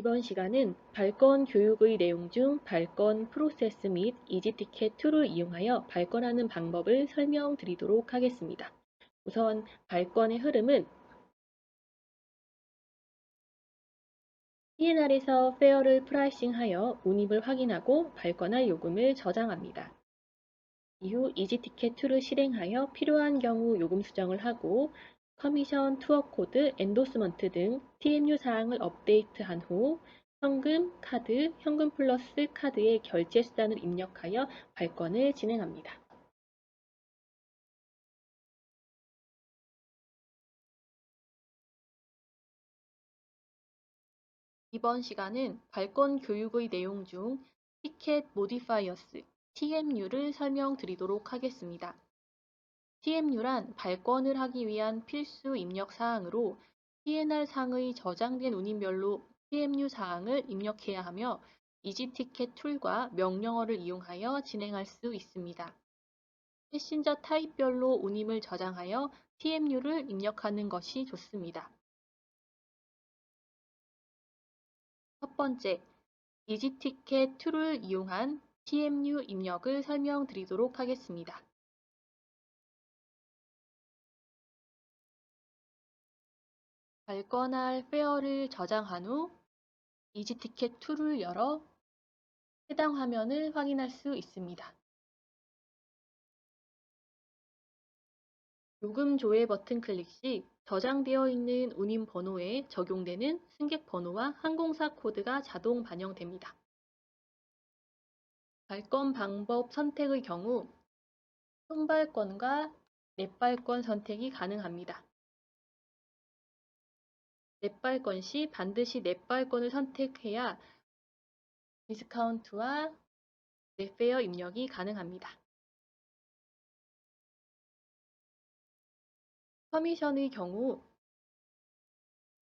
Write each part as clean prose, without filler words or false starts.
이번 시간은 발권 교육의 내용 중 발권 프로세스 및 이지티켓 툴을 이용하여 발권하는 방법을 설명드리도록 하겠습니다. 우선 발권의 흐름은 P&R에서 페어를 프라이싱하여 운임을 확인하고 발권할 요금을 저장합니다. 이후 이지티켓 툴을 실행하여 필요한 경우 요금 수정을 하고 커미션, 투어 코드, 엔도스먼트 등 TMU 사항을 업데이트한 후 현금, 카드, 현금 플러스 카드의 결제 수단을 입력하여 발권을 진행합니다. 이번 시간은 발권 교육의 내용 중 티켓 모디파이어스, TMU를 설명드리도록 하겠습니다. TMU란 발권을 하기 위한 필수 입력 사항으로 P&R 상의 저장된 운임별로 TMU 사항을 입력해야 하며 이지티켓 툴과 명령어를 이용하여 진행할 수 있습니다. 패신저 타입별로 운임을 저장하여 TMU를 입력하는 것이 좋습니다. 첫 번째, 이지티켓 툴을 이용한 TMU 입력을 설명드리도록 하겠습니다. 발권할 페어를 저장한 후 이지티켓 툴을 열어 해당 화면을 확인할 수 있습니다. 요금 조회 버튼 클릭 시 저장되어 있는 운임 번호에 적용되는 승객 번호와 항공사 코드가 자동 반영됩니다. 발권 방법 선택의 경우 손발권과 넷발권 선택이 가능합니다. 넷발권 시 반드시 넷발권을 선택해야 디스카운트와 넷페어 입력이 가능합니다. 커미션의 경우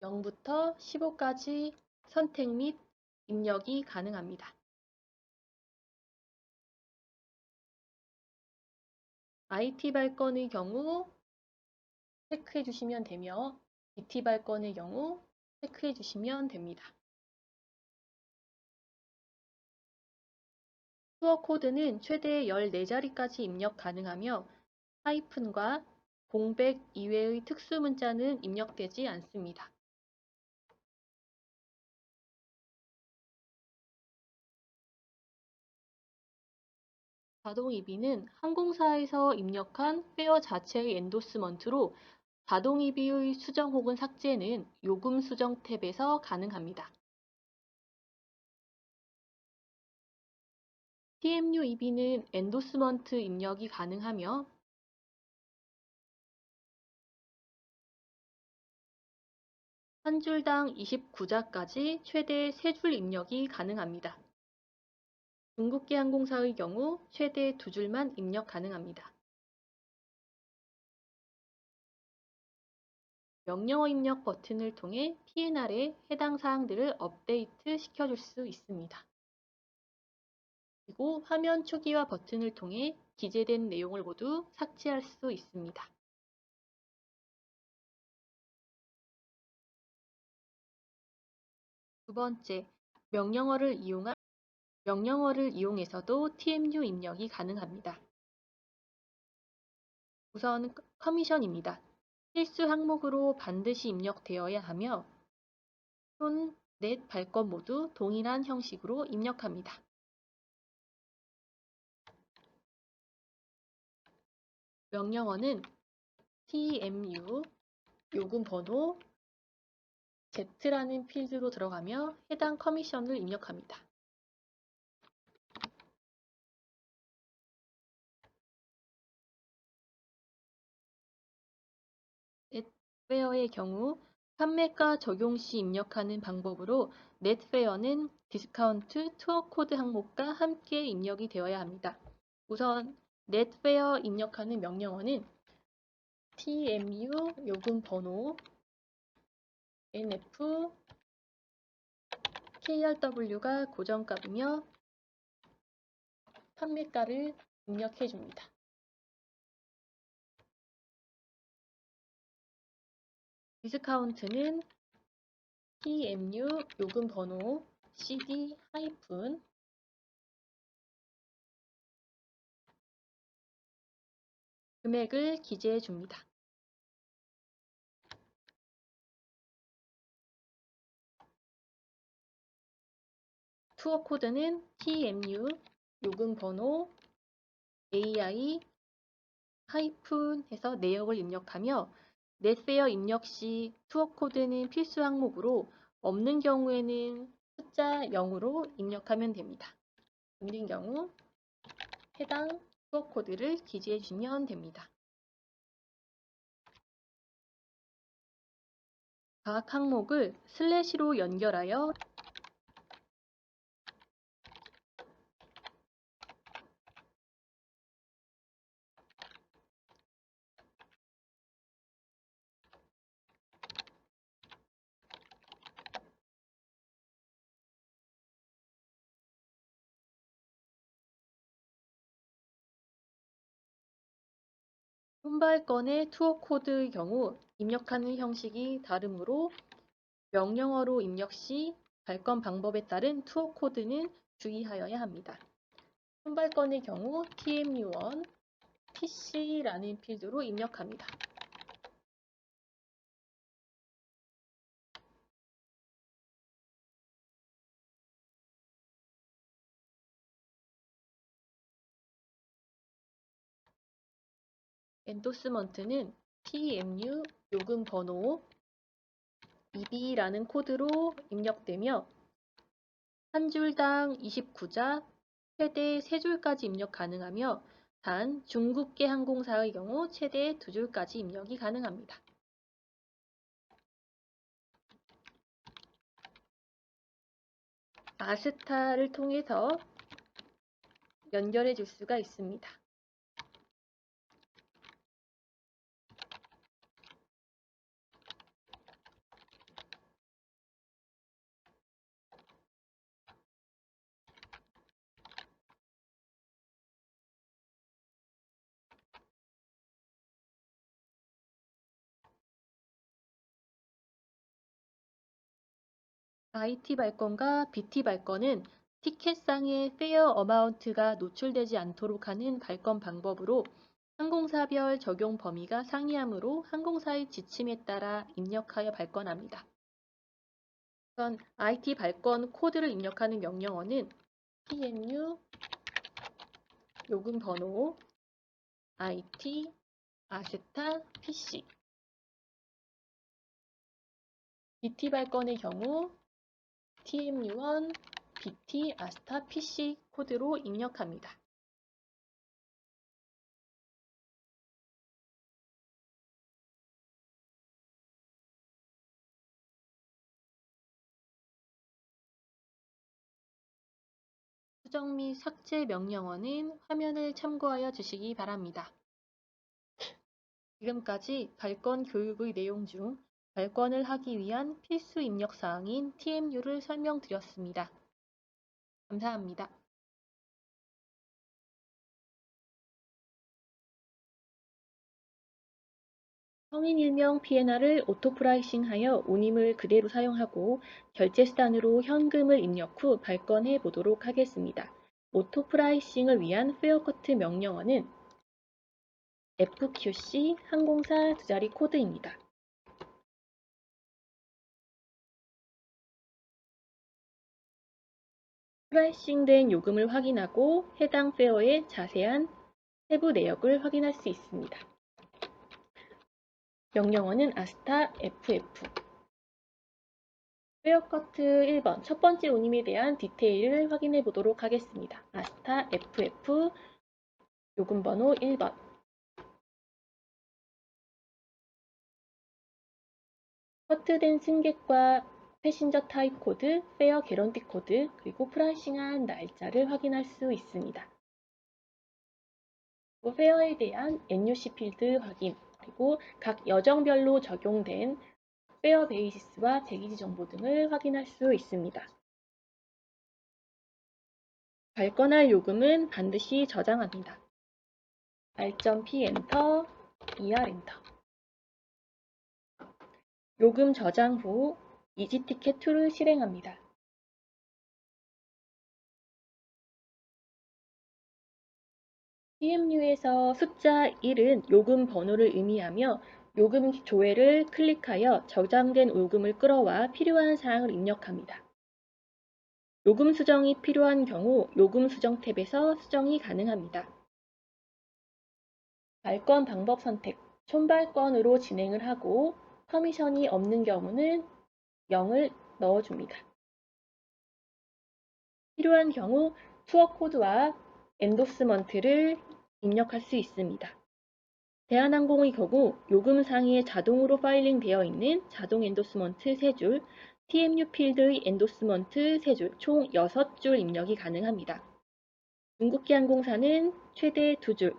0부터 15까지 선택 및 입력이 가능합니다. IT 발권의 경우 체크해 주시면 되며 BT 발권의 경우 체크해 주시면 됩니다. 투어 코드는 최대 14자리까지 입력 가능하며 하이픈과 공백 이외의 특수 문자는 입력되지 않습니다. 자동 이비는 항공사에서 입력한 페어 자체의 엔도스먼트로 자동 이비의 수정 혹은 삭제는 요금 수정 탭에서 가능합니다. TMU 이비는 엔도스먼트 입력이 가능하며 한 줄당 29자까지 최대 3줄 입력이 가능합니다. 중국계 항공사의 경우 최대 2줄만 입력 가능합니다. 명령어 입력 버튼을 통해 P&R에 해당 사항들을 업데이트 시켜줄 수 있습니다. 그리고 화면 초기화 버튼을 통해 기재된 내용을 모두 삭제할 수 있습니다. 두 번째, 명령어를 이용해서도 TMU 입력이 가능합니다. 우선 커미션입니다. 필수 항목으로 반드시 입력되어야 하며 손, 넷, 발권 모두 동일한 형식으로 입력합니다. 명령어는 TMU, 요금 번호, Z라는 필드로 들어가며 해당 커미션을 입력합니다. 넷페어의 경우 판매가 적용 시 입력하는 방법으로 넷페어는 디스카운트 투어 코드 항목과 함께 입력이 되어야 합니다. 우선 넷페어 입력하는 명령어는 TMU 요금 번호 NF KRW가 고정값이며 판매가를 입력해 줍니다. 디스카운트는 TMU 요금 번호 CD 하이픈 금액을 기재해 줍니다. 투어 코드는 TMU 요금 번호 AI 하이픈 해서 내역을 입력하며 넷페어 입력 시 투어 코드는 필수 항목으로 없는 경우에는 숫자 0으로 입력하면 됩니다. 있는 경우 해당 투어 코드를 기재해 주시면 됩니다. 각 항목을 슬래시로 연결하여 손발권의 투어 코드의 경우 입력하는 형식이 다르므로 명령어로 입력 시 발권 방법에 따른 투어 코드는 주의하여야 합니다. 손발권의 경우 TMU1 PC라는 필드로 입력합니다. 엔도스먼트는 TMU 요금 번호 EB라는 코드로 입력되며 한 줄당 29자, 최대 3줄까지 입력 가능하며 단 중국계 항공사의 경우 최대 2줄까지 입력이 가능합니다. 아스타를 통해서 연결해 줄 수가 있습니다. IT 발권과 BT 발권은 티켓상의 페어 어마운트가 노출되지 않도록 하는 발권 방법으로 항공사별 적용 범위가 상이하므로 항공사의 지침에 따라 입력하여 발권합니다. 우선 IT 발권 코드를 입력하는 명령어는 TMU 요금 번호 IT 아스타 PC BT 발권의 경우 TMU1 BT 아스타 PC 코드로 입력합니다. 수정 및 삭제 명령어는 화면을 참고하여 주시기 바랍니다. 지금까지 발권 교육의 내용 중 발권을 하기 위한 필수 입력 사항인 TMU를 설명드렸습니다. 감사합니다. 성인 일명 P&R을 오토프라이싱하여 운임을 그대로 사용하고 결제 수단으로 현금을 입력 후 발권해 보도록 하겠습니다. 오토프라이싱을 위한 페어커트 명령어는 FQC 항공사 2자리 코드입니다. 프라이싱된 요금을 확인하고 해당 페어의 자세한 세부 내역을 확인할 수 있습니다. 명령어는 아스타 FF 페어커트 1번 첫 번째 운임에 대한 디테일을 확인해 보도록 하겠습니다. 아스타 FF 요금번호 1번 커트된 승객과 패신저 타입 코드, 페어 개런티 코드, 그리고 프라이싱한 날짜를 확인할 수 있습니다. 페어에 대한 NUC 필드 확인, 그리고 각 여정별로 적용된 페어 베이시스와 대기지 정보 등을 확인할 수 있습니다. 발권할 요금은 반드시 저장합니다. R.P 엔터, ER 엔터. 요금 저장 후 이지티켓 2를 실행합니다. CMU에서 숫자 1은 요금 번호를 의미하며 요금 조회를 클릭하여 저장된 요금을 끌어와 필요한 사항을 입력합니다. 요금 수정이 필요한 경우 요금 수정 탭에서 수정이 가능합니다. 발권 방법 선택, 촌발권으로 진행을 하고 퍼미션이 없는 경우는 0을 넣어줍니다. 필요한 경우 투어 코드와 엔도스먼트를 입력할 수 있습니다. 대한항공의 경우 요금 상위에 자동으로 파일링 되어 있는 자동 엔도스먼트 3줄, TMU 필드의 엔도스먼트 3줄, 총 6줄 입력이 가능합니다. 중국기 항공사는 최대 2줄,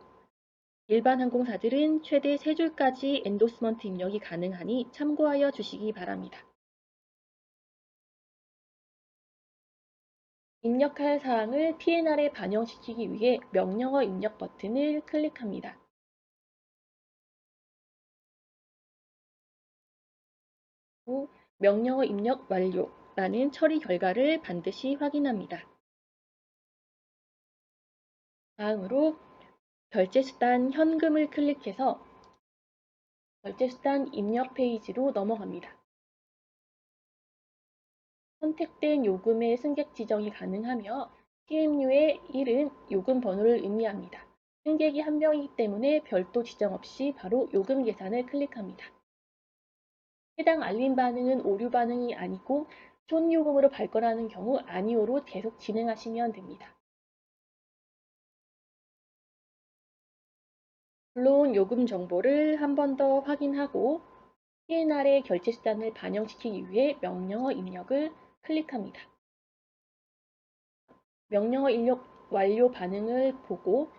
일반 항공사들은 최대 3줄까지 엔도스먼트 입력이 가능하니 참고하여 주시기 바랍니다. 입력할 사항을 PNR에 반영시키기 위해 명령어 입력 버튼을 클릭합니다. 후 명령어 입력 완료라는 처리 결과를 반드시 확인합니다. 다음으로 결제수단 현금을 클릭해서 결제수단 입력 페이지로 넘어갑니다. 선택된 요금의 승객 지정이 가능하며 CMU의 1은 요금 번호를 의미합니다. 승객이 한 명이기 때문에 별도 지정 없이 바로 요금 계산을 클릭합니다. 해당 알림 반응은 오류 반응이 아니고 손요금으로 발권하는 경우 아니오로 계속 진행하시면 됩니다. 불러온 요금 정보를 한 번 더 확인하고 PNR의 결제 수단을 반영시키기 위해 명령어 입력을 클릭합니다. 명령어 입력 완료 반응을 보고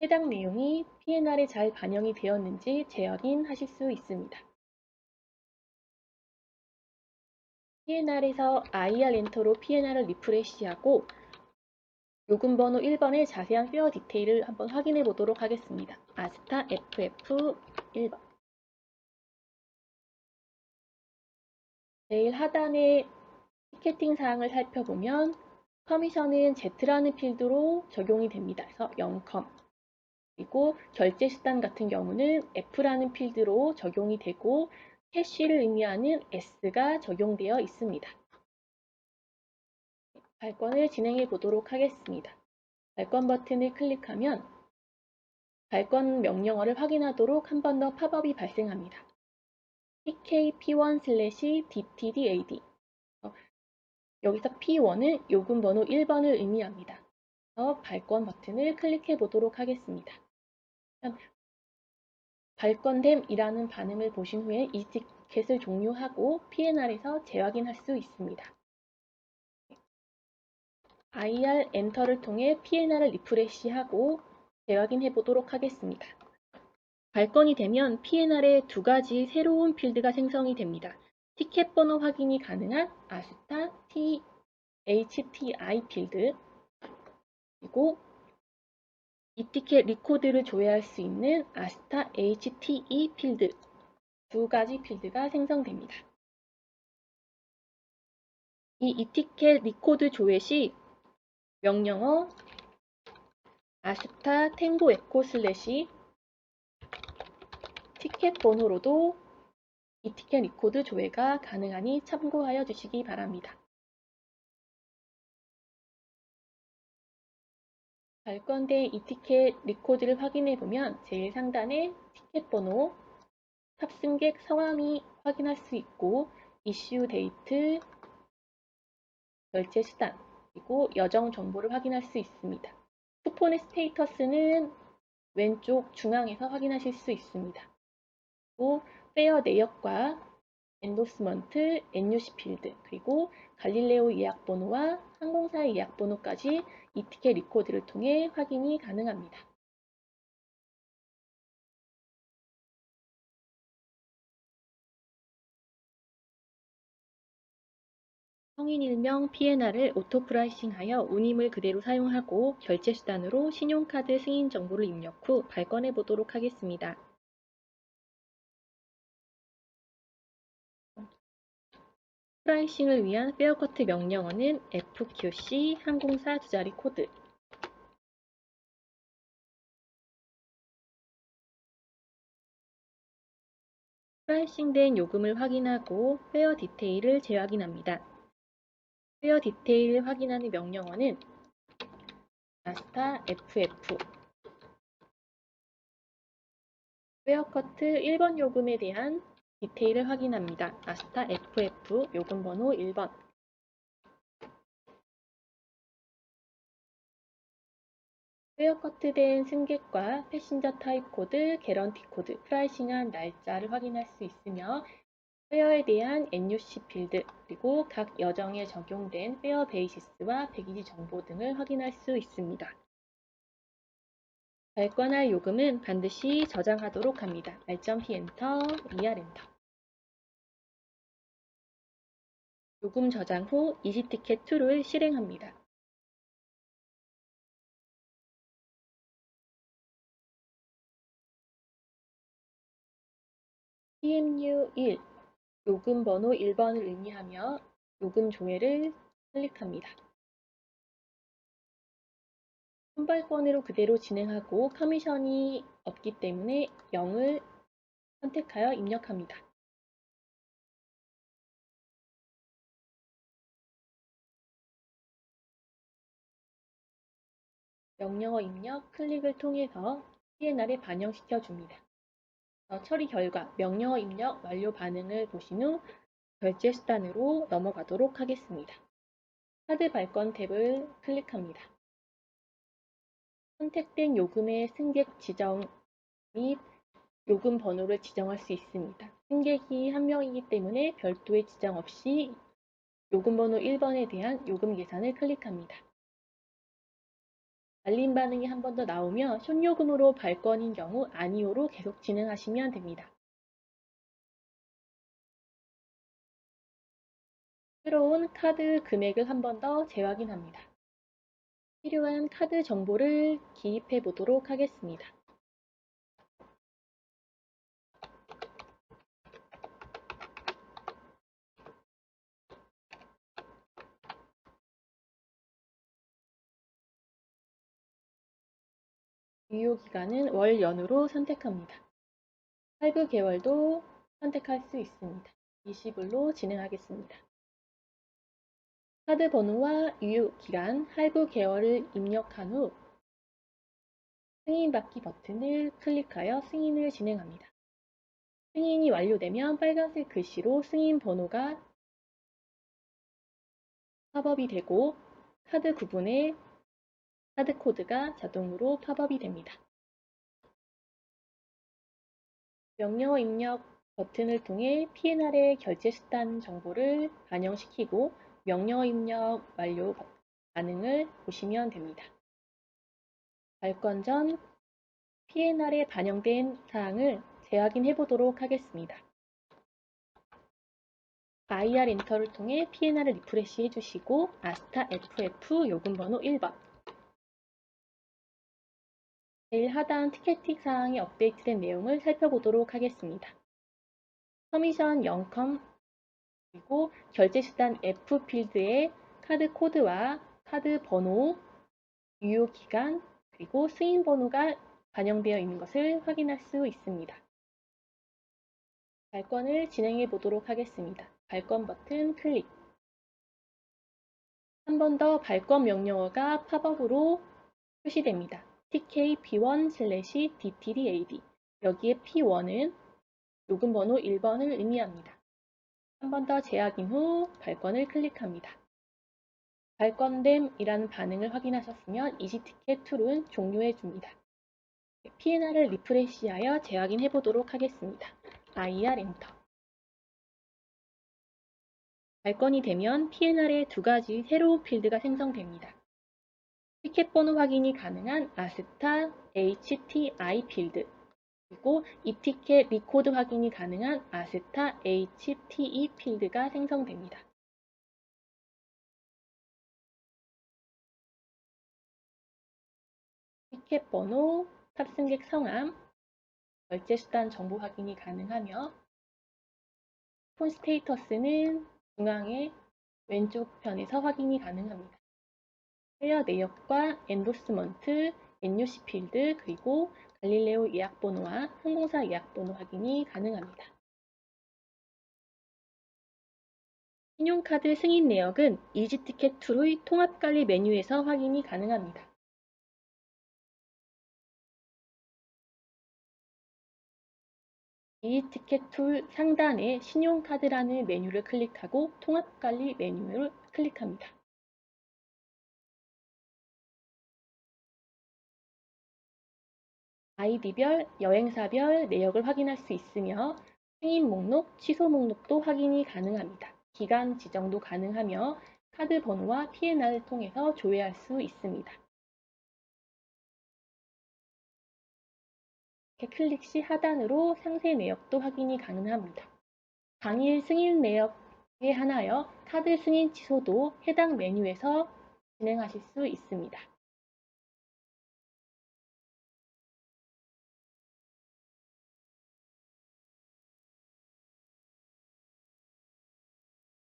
해당 내용이 PNR에 잘 반영이 되었는지 재확인하실 수 있습니다. PNR에서 IR 엔터로 PNR을 리프레시하고 요금 번호 1번의 자세한 페어 디테일을 한번 확인해 보도록 하겠습니다. 아스타 FF 1번. 제일 하단의 티켓팅 사항을 살펴보면 커미션은 Z라는 필드로 적용이 됩니다. 그래서 0컴. 그리고 결제 수단 같은 경우는 F라는 필드로 적용이 되고 캐시를 의미하는 S가 적용되어 있습니다. 발권을 진행해 보도록 하겠습니다. 발권 버튼을 클릭하면 발권 명령어를 확인하도록 한 번 더 팝업이 발생합니다. PKP1/DTDAD 여기서 P1은 요금 번호 1번을 의미합니다. 발권 버튼을 클릭해 보도록 하겠습니다. 발권됨이라는 반응을 보신 후에 이 티켓을 종료하고 PNR에서 재확인할 수 있습니다. IR 엔터를 통해 PNR을 리프레시하고 재확인해 보도록 하겠습니다. 발권이 되면 PNR에 두 가지 새로운 필드가 생성이 됩니다. 티켓 번호 확인이 가능한 아스타 HTI 필드, 그리고 이 티켓 리코드를 조회할 수 있는 아스타 HTE 필드, 두 가지 필드가 생성됩니다. 이 티켓 리코드 조회 시 명령어 아스타 탱고 에코 슬래시 티켓 번호로도 이 티켓 리코드 조회가 가능하니 참고하여 주시기 바랍니다. 발권된 이 티켓 리코드를 확인해 보면 제일 상단에 티켓 번호, 탑승객 성함이 확인할 수 있고 이슈 데이트, 결제 수단, 그리고 여정 정보를 확인할 수 있습니다. 쿠폰의 스테이터스는 왼쪽 중앙에서 확인하실 수 있습니다. 그리고 페어 내역과 엔도스먼트, NUC 필드, 그리고 갈릴레오 예약 번호와 항공사의 예약 번호까지 이 티켓 리코드를 통해 확인이 가능합니다. 성인 일명 PNR을 오토 프라이싱하여 운임을 그대로 사용하고 결제 수단으로 신용카드 승인 정보를 입력 후 발권해 보도록 하겠습니다. 프라이싱을 위한 페어커트 명령어는 FQC 항공사 두 자리 코드. 프라이싱된 요금을 확인하고 페어 디테일을 재확인합니다. 페어 디테일을 확인하는 명령어는 아스타 FF. 페어커트 1번 요금에 대한 디테일을 확인합니다. 아스타 FF 요금 번호 1번. 페어커트된 승객과 패신저 타입 코드, 개런티 코드, 프라이싱한 날짜를 확인할 수 있으며 페어에 대한 NUC 필드, 그리고 각 여정에 적용된 페어 베이시스와 패키지 정보 등을 확인할 수 있습니다. 발권할 요금은 반드시 저장하도록 합니다. R.P 엔터, ER 엔터. 요금 저장 후 이지티켓 2를 실행합니다. PMU 1, 요금 번호 1번을 의미하며 요금 조회를 클릭합니다. 선발권으로 그대로 진행하고 커미션이 없기 때문에 0을 선택하여 입력합니다. 명령어 입력 클릭을 통해서 PNR에 반영시켜 줍니다. 처리 결과 명령어 입력 완료 반응을 보신 후 결제 수단으로 넘어가도록 하겠습니다. 카드 발권 탭을 클릭합니다. 선택된 요금의 승객 지정 및 요금 번호를 지정할 수 있습니다. 승객이 한 명이기 때문에 별도의 지정 없이 요금 번호 1번에 대한 요금 계산을 클릭합니다. 알림 반응이 한 번 더 나오며 숏요금으로 발권인 경우 아니오로 계속 진행하시면 됩니다. 새로운 카드 금액을 한 번 더 재확인합니다. 필요한 카드 정보를 기입해 보도록 하겠습니다. 유효기간은 월 연으로 선택합니다. 할부 계월도 선택할 수 있습니다. 20일로 진행하겠습니다. 카드 번호와 유효기간, 할부 계월을 입력한 후 승인받기 버튼을 클릭하여 승인을 진행합니다. 승인이 완료되면 빨간색 글씨로 승인 번호가 팝업이 되고 카드 구분에 카드 코드가 자동으로 팝업이 됩니다. 명령어 입력 버튼을 통해 PNR의 결제 수단 정보를 반영시키고 명령어 입력 완료 반응을 보시면 됩니다. 발권 전 PNR에 반영된 사항을 재확인해 보도록 하겠습니다. IR 엔터를 통해 PNR을 리프레시 해주시고 아스타 FF 요금 번호 1번. 제일 하단 티켓팅 사항이 업데이트된 내용을 살펴보도록 하겠습니다. 커미션 0컴 그리고 결제 수단 F 필드에 카드 코드와 카드 번호, 유효 기간, 그리고 승인 번호가 반영되어 있는 것을 확인할 수 있습니다. 발권을 진행해 보도록 하겠습니다. 발권 버튼 클릭. 한 번 더 발권 명령어가 팝업으로 표시됩니다. TK-P1/DTDAD. 여기에 P1은 요금 번호 1번을 의미합니다. 한 번 더 재확인 후 발권을 클릭합니다. 발권됨이라는 반응을 확인하셨으면 이지티켓 툴은 종료해 줍니다. PNR을 리프레시하여 재확인해 보도록 하겠습니다. IR 엔터. 발권이 되면 PNR에 두 가지 새로운 필드가 생성됩니다. 티켓 번호 확인이 가능한 아스타 HTI 필드, 그리고 이티켓 리코드 확인이 가능한 아스타 HTE 필드가 생성됩니다. 티켓 번호, 탑승객 성함, 결제 수단 정보 확인이 가능하며 폰 스테이터스는 중앙의 왼쪽 편에서 확인이 가능합니다. 페어 내역과 엔도스먼트, NUC 필드, 그리고 갈릴레오 예약번호와 항공사 예약번호 확인이 가능합니다. 신용카드 승인 내역은 이지티켓2의 통합관리 메뉴에서 확인이 가능합니다. 이지티켓 툴 상단에 신용카드라는 메뉴를 클릭하고 통합관리 메뉴를 클릭합니다. 아이디별, 여행사별 내역을 확인할 수 있으며 승인 목록, 취소 목록도 확인이 가능합니다. 기간 지정도 가능하며 카드 번호와 PNR을 통해서 조회할 수 있습니다. 클릭 시 하단으로 상세 내역도 확인이 가능합니다. 당일 승인 내역에 한하여 카드 승인 취소도 해당 메뉴에서 진행하실 수 있습니다.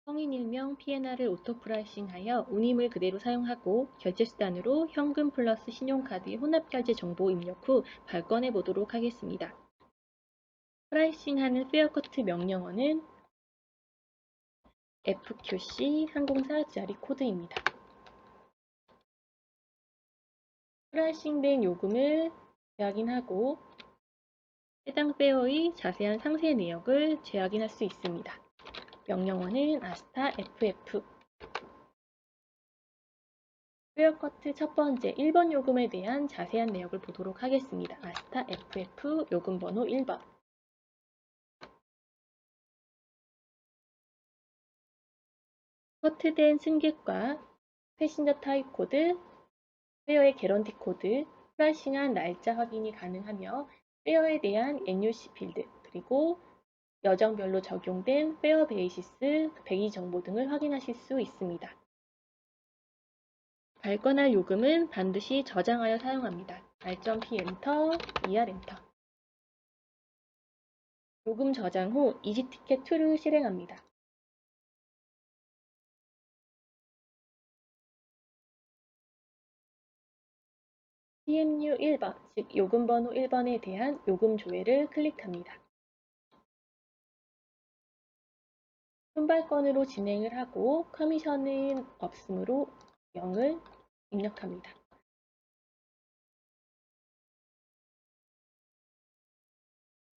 성인 일명 PNR을 오토프라이싱하여 운임을 그대로 사용하고 결제수단으로 현금 플러스 신용카드의 혼합결제 정보 입력 후 발권해 보도록 하겠습니다. 프라이싱하는 페어커트 명령어는 FQC 항공사 자리 코드입니다. 프라이싱된 요금을 재확인하고 해당 페어의 자세한 상세 내역을 재확인할 수 있습니다. 명령어는 아스타 FF. 페어커트 첫 번째 1번 요금에 대한 자세한 내역을 보도록 하겠습니다. 아스타 FF 요금 번호 1번. 커트된 승객과 패신저 타입 코드, 페어의 개런티 코드, 프라이싱한 날짜 확인이 가능하며 페어에 대한 NUC 필드, 그리고 여정별로 적용된 페어 베이시스, 배기 정보 등을 확인하실 수 있습니다. 발권할 요금은 반드시 저장하여 사용합니다. R.P 엔터, ER 엔터. 요금 저장 후 이지티켓 2를 실행합니다. PMU 1번, 즉 요금번호 1번에 대한 요금 조회를 클릭합니다. 순발권으로 진행을 하고 커미션은 없으므로 0을 입력합니다.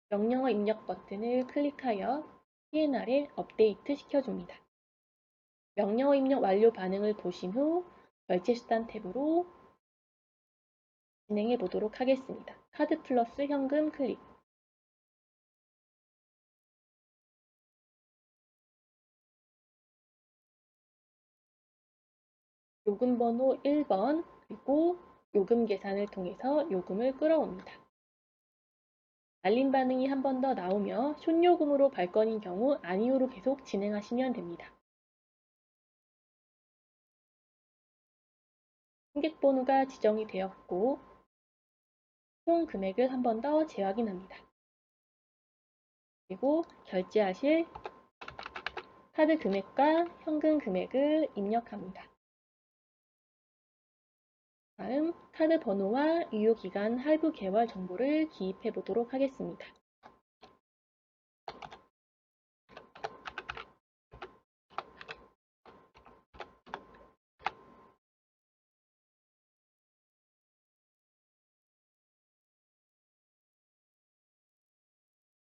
명령어 입력 버튼을 클릭하여 PNR에 업데이트 시켜줍니다. 명령어 입력 완료 반응을 보신 후 결제수단 탭으로 진행해 보도록 하겠습니다. 카드 플러스 현금 클릭. 요금 번호 1번, 그리고 요금 계산을 통해서 요금을 끌어옵니다. 알림 반응이 한 번 더 나오며 숏요금으로 발권인 경우 아니오로 계속 진행하시면 됩니다. 승객 번호가 지정이 되었고 총 금액을 한 번 더 재확인합니다. 그리고 결제하실 카드 금액과 현금 금액을 입력합니다. 다음 카드 번호와 유효기간 할부 개월 정보를 기입해 보도록 하겠습니다.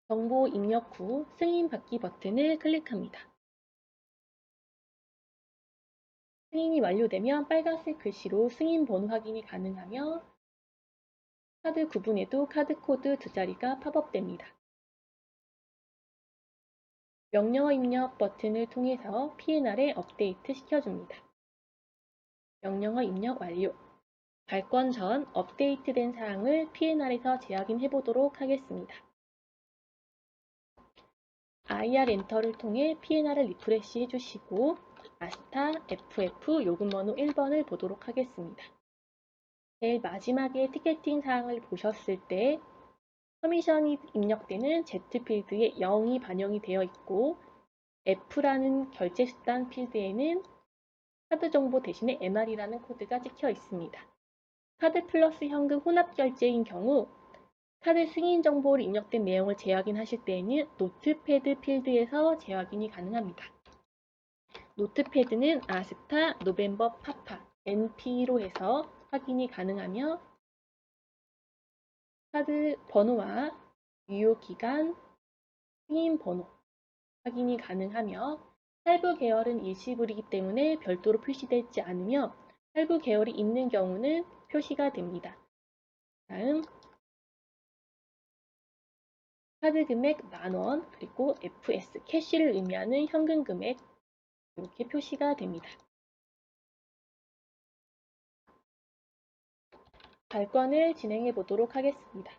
정보 입력 후 승인 받기 버튼을 클릭합니다. 승인이 완료되면 빨간색 글씨로 승인 번호 확인이 가능하며 카드 구분에도 카드 코드 2자리가 팝업됩니다. 명령어 입력 버튼을 통해서 PNR에 업데이트 시켜줍니다. 명령어 입력 완료. 발권 전 업데이트된 사항을 PNR에서 재확인해 보도록 하겠습니다. IR 엔터를 통해 PNR을 리프레시 해주시고 아스타 FF 요금번호 1번을 보도록 하겠습니다. 제일 마지막에 티켓팅 사항을 보셨을 때 커미션이 입력되는 Z 필드에 0이 반영이 되어 있고 F라는 결제수단 필드에는 카드 정보 대신에 MR이라는 코드가 찍혀 있습니다. 카드 플러스 현금 혼합 결제인 경우 카드 승인 정보를 입력된 내용을 재확인하실 때에는 노트패드 필드에서 재확인이 가능합니다. 노트패드는 아스타, 노벤버, 파파, NP로 해서 확인이 가능하며 카드 번호와 유효기간, 승인 번호 확인이 가능하며 할부 계열은 일시불이기 때문에 별도로 표시되지 않으며 할부 계열이 있는 경우는 표시가 됩니다. 다음 카드 금액 10,000원 그리고 FS 캐시를 의미하는 현금 금액 이렇게 표시가 됩니다. 발권을 진행해 보도록 하겠습니다.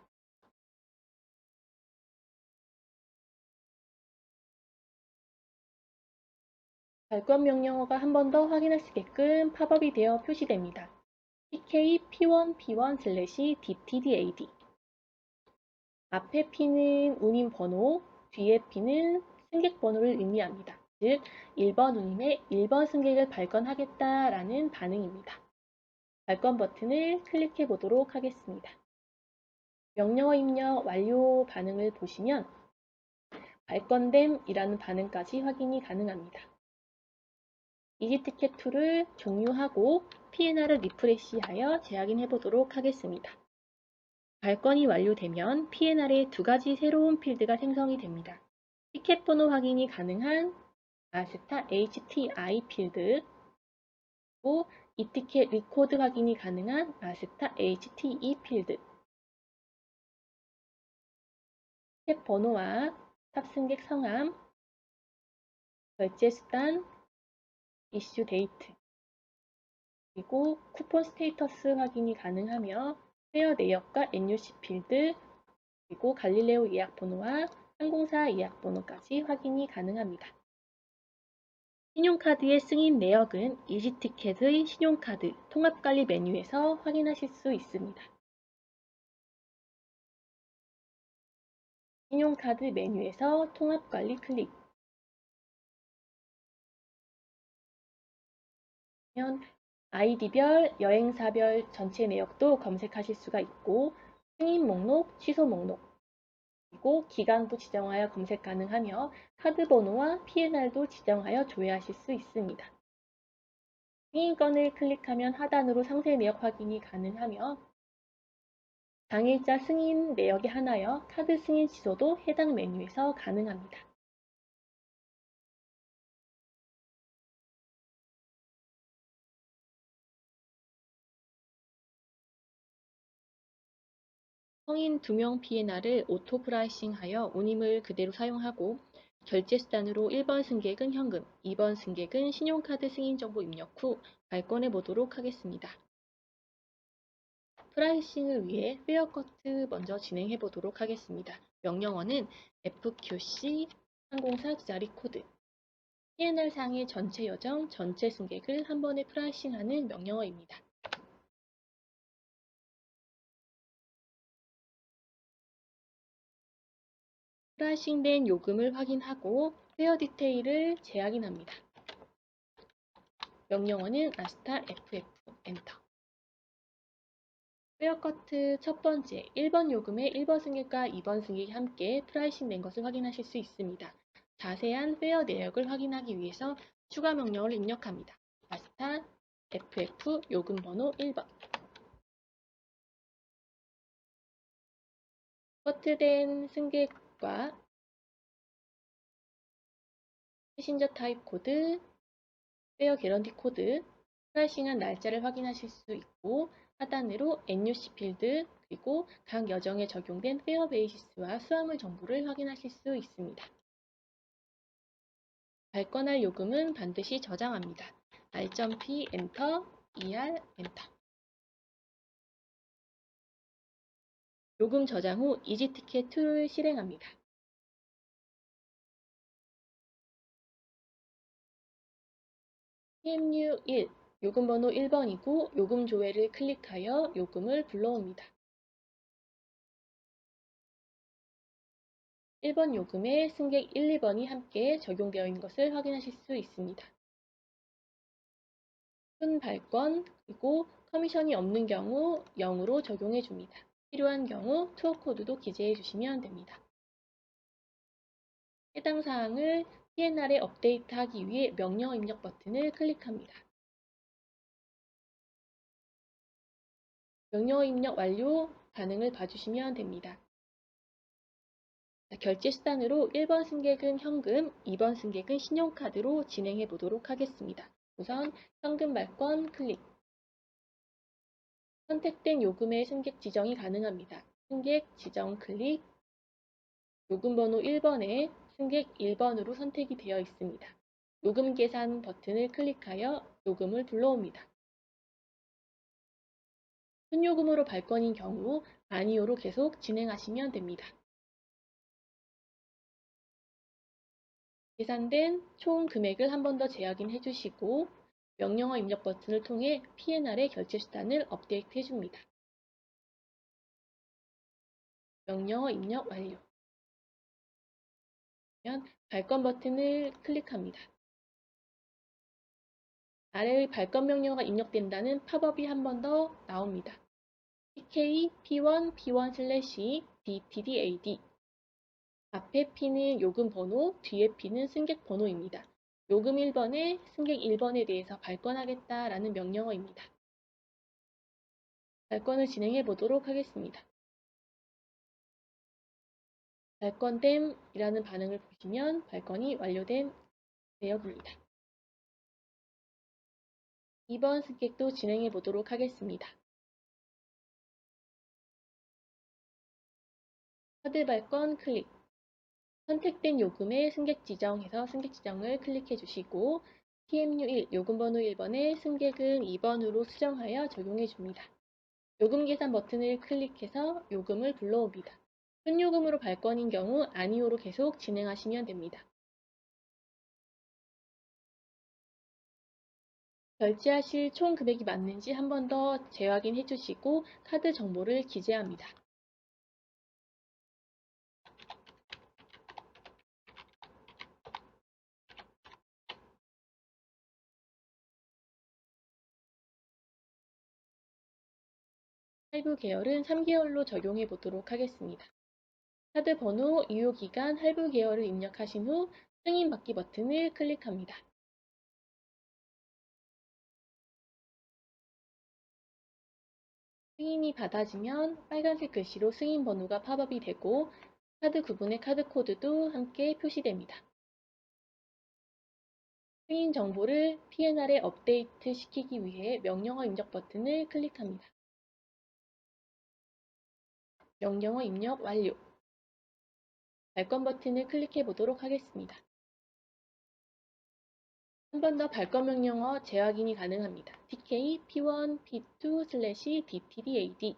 발권 명령어가 한 번 더 확인할 수 있게끔 팝업이 되어 표시됩니다. PK P1 P1/DTDAD 앞에 P는 운임 번호, 뒤에 P는 승객 번호를 의미합니다. 즉, 1번 운임에 1번 승객을 발권하겠다라는 반응입니다. 발권 버튼을 클릭해 보도록 하겠습니다. 명령어 입력 완료 반응을 보시면 발권됨이라는 반응까지 확인이 가능합니다. 이지티켓 2를 종료하고 P&R을 리프레시하여 재확인해 보도록 하겠습니다. 발권이 완료되면 P&R에 두 가지 새로운 필드가 생성이 됩니다. 티켓 번호 확인이 가능한 아스타 HTI 필드, 그리고 이티켓 리코드 확인이 가능한 아스타 HTE 필드, 티켓 번호와 탑승객 성함, 결제 수단, 이슈 데이트, 그리고 쿠폰 스테이터스 확인이 가능하며 페어 내역과 NUC 필드, 그리고 갈릴레오 예약 번호와 항공사 예약 번호까지 확인이 가능합니다. 신용카드의 승인 내역은 이지티켓의 신용카드 통합관리 메뉴에서 확인하실 수 있습니다. 신용카드 메뉴에서 통합관리 클릭 하면 아이디별, 여행사별 전체 내역도 검색하실 수가 있고 승인 목록, 취소 목록, 그리고 기간도 지정하여 검색 가능하며 카드 번호와 P&R도 지정하여 조회하실 수 있습니다. 승인건을 클릭하면 하단으로 상세 내역 확인이 가능하며 당일자 승인 내역에 한하여 카드 승인 취소도 해당 메뉴에서 가능합니다. 성인 2명 P&R을 오토 프라이싱하여 운임을 그대로 사용하고 결제 수단으로 1번 승객은 현금, 2번 승객은 신용카드 승인 정보 입력 후 발권해 보도록 하겠습니다. 프라이싱을 위해 페어커트 먼저 진행해 보도록 하겠습니다. 명령어는 FQC 항공사 자리 코드 P&R 상의 전체 여정, 전체 승객을 한 번에 프라이싱하는 명령어입니다. 프라이싱된 요금을 확인하고 페어 디테일을 재확인합니다. 명령어는 아스타 FF 엔터. 페어커트 첫 번째 1번 요금에 1번 승객과 2번 승객이 함께 프라이싱 된 것을 확인하실 수 있습니다. 자세한 페어 내역을 확인하기 위해서 추가 명령어를 입력합니다. 아스타 FF 요금 번호 1번. 커트된 승객과 패신저 타입 코드, 페어 개런티 코드, 프라이싱한 날짜를 확인하실 수 있고 하단으로 NUC 필드 그리고 각 여정에 적용된 페어 베이시스와 수화물 정보를 확인하실 수 있습니다. 발권할 요금은 반드시 저장합니다. R.P 엔터, ER 엔터. 요금 저장 후 이지티켓 2를 실행합니다. PMU 1, 요금 번호 1번이고 요금 조회를 클릭하여 요금을 불러옵니다. 1번 요금에 승객 1, 2번이 함께 적용되어 있는 것을 확인하실 수 있습니다. 순 발권, 그리고 커미션이 없는 경우 0으로 적용해 줍니다. 필요한 경우 투어 코드도 기재해 주시면 됩니다. 해당 사항을 PNR에 업데이트하기 위해 명령 입력 버튼을 클릭합니다. 명령 입력 완료 반응을 봐주시면 됩니다. 결제 수단으로 1번 승객은 현금, 2번 승객은 신용카드로 진행해 보도록 하겠습니다. 우선 현금 발권 클릭. 선택된 요금의 승객 지정이 가능합니다. 승객 지정 클릭. 요금 번호 1번에 승객 1번으로 선택이 되어 있습니다. 요금 계산 버튼을 클릭하여 요금을 불러옵니다. 순요금으로 발권인 경우 아니오로 계속 진행하시면 됩니다. 계산된 총 금액을 한 번 더 재확인해 주시고 명령어 입력 버튼을 통해 PNR의 결제 수단을 업데이트 해줍니다. 명령어 입력 완료. 그러면 발권 버튼을 클릭합니다. 아래의 발권 명령어가 입력된다는 팝업이 한 번 더 나옵니다. TK P1 P1/DTDAD 앞에 P는 요금 번호, 뒤에 P는 승객 번호입니다. 요금 1번에 승객 1번에 대해서 발권하겠다라는 명령어입니다. 발권을 진행해 보도록 하겠습니다. 발권됨이라는 반응을 보시면 발권이 완료된 내역입니다. 2번 승객도 진행해 보도록 하겠습니다. 카드 발권 클릭. 선택된 요금의 승객 지정해서 승객 지정을 클릭해 주시고 TMU1 요금 번호 1번에 승객은 2번으로 수정하여 적용해 줍니다. 요금 계산 버튼을 클릭해서 요금을 불러옵니다. 순요금으로 발권인 경우 아니오로 계속 진행하시면 됩니다. 결제하실 총 금액이 맞는지 한 번 더 재확인해 주시고 카드 정보를 기재합니다. 할부 계열은 3개월로 적용해 보도록 하겠습니다. 카드 번호, 유효기간, 할부 계열을 입력하신 후 승인받기 버튼을 클릭합니다. 승인이 받아지면 빨간색 글씨로 승인 번호가 팝업이 되고 카드 구분의 카드 코드도 함께 표시됩니다. 승인 정보를 PNR에 업데이트 시키기 위해 명령어 입력 버튼을 클릭합니다. 명령어 입력 완료. 발권 버튼을 클릭해 보도록 하겠습니다. 한 번 더 발권 명령어 재확인이 가능합니다. TK P1 P2/DTDAD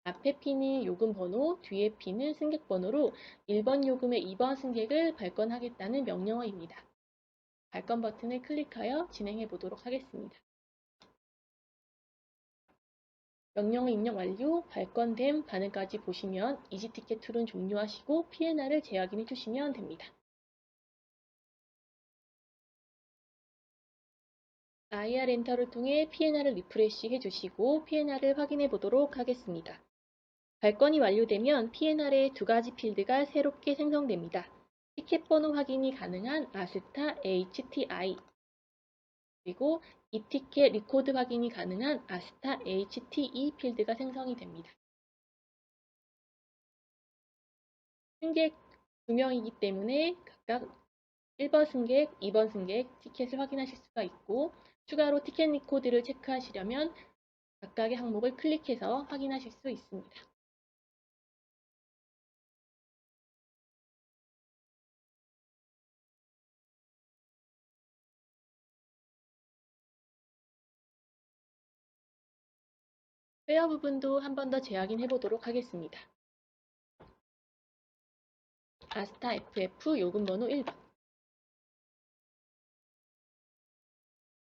앞에 P는 요금 번호, 뒤에 P는 승객 번호로 1번 요금의 2번 승객을 발권하겠다는 명령어입니다. 발권 버튼을 클릭하여 진행해 보도록 하겠습니다. 명령어 입력 완료, 발권됨 반응까지 보시면 이지티켓 툴은 종료하시고 PNR을 재확인해 주시면 됩니다. IR 엔터를 통해 PNR을 리프레시 해주시고 PNR을 확인해 보도록 하겠습니다. 발권이 완료되면 PNR에 두 가지 필드가 새롭게 생성됩니다. 티켓 번호 확인이 가능한 아스타 HTI 그리고 이티켓 리코드 확인이 가능한 아스타 HTE 필드가 생성이 됩니다. 승객 2명이기 때문에 각각 1번 승객, 2번 승객 티켓을 확인하실 수가 있고 추가로 티켓 리코드를 체크하시려면 각각의 항목을 클릭해서 확인하실 수 있습니다. 페어 부분도 한 번 더 재확인해 보도록 하겠습니다. 아스타 FF 요금 번호 1번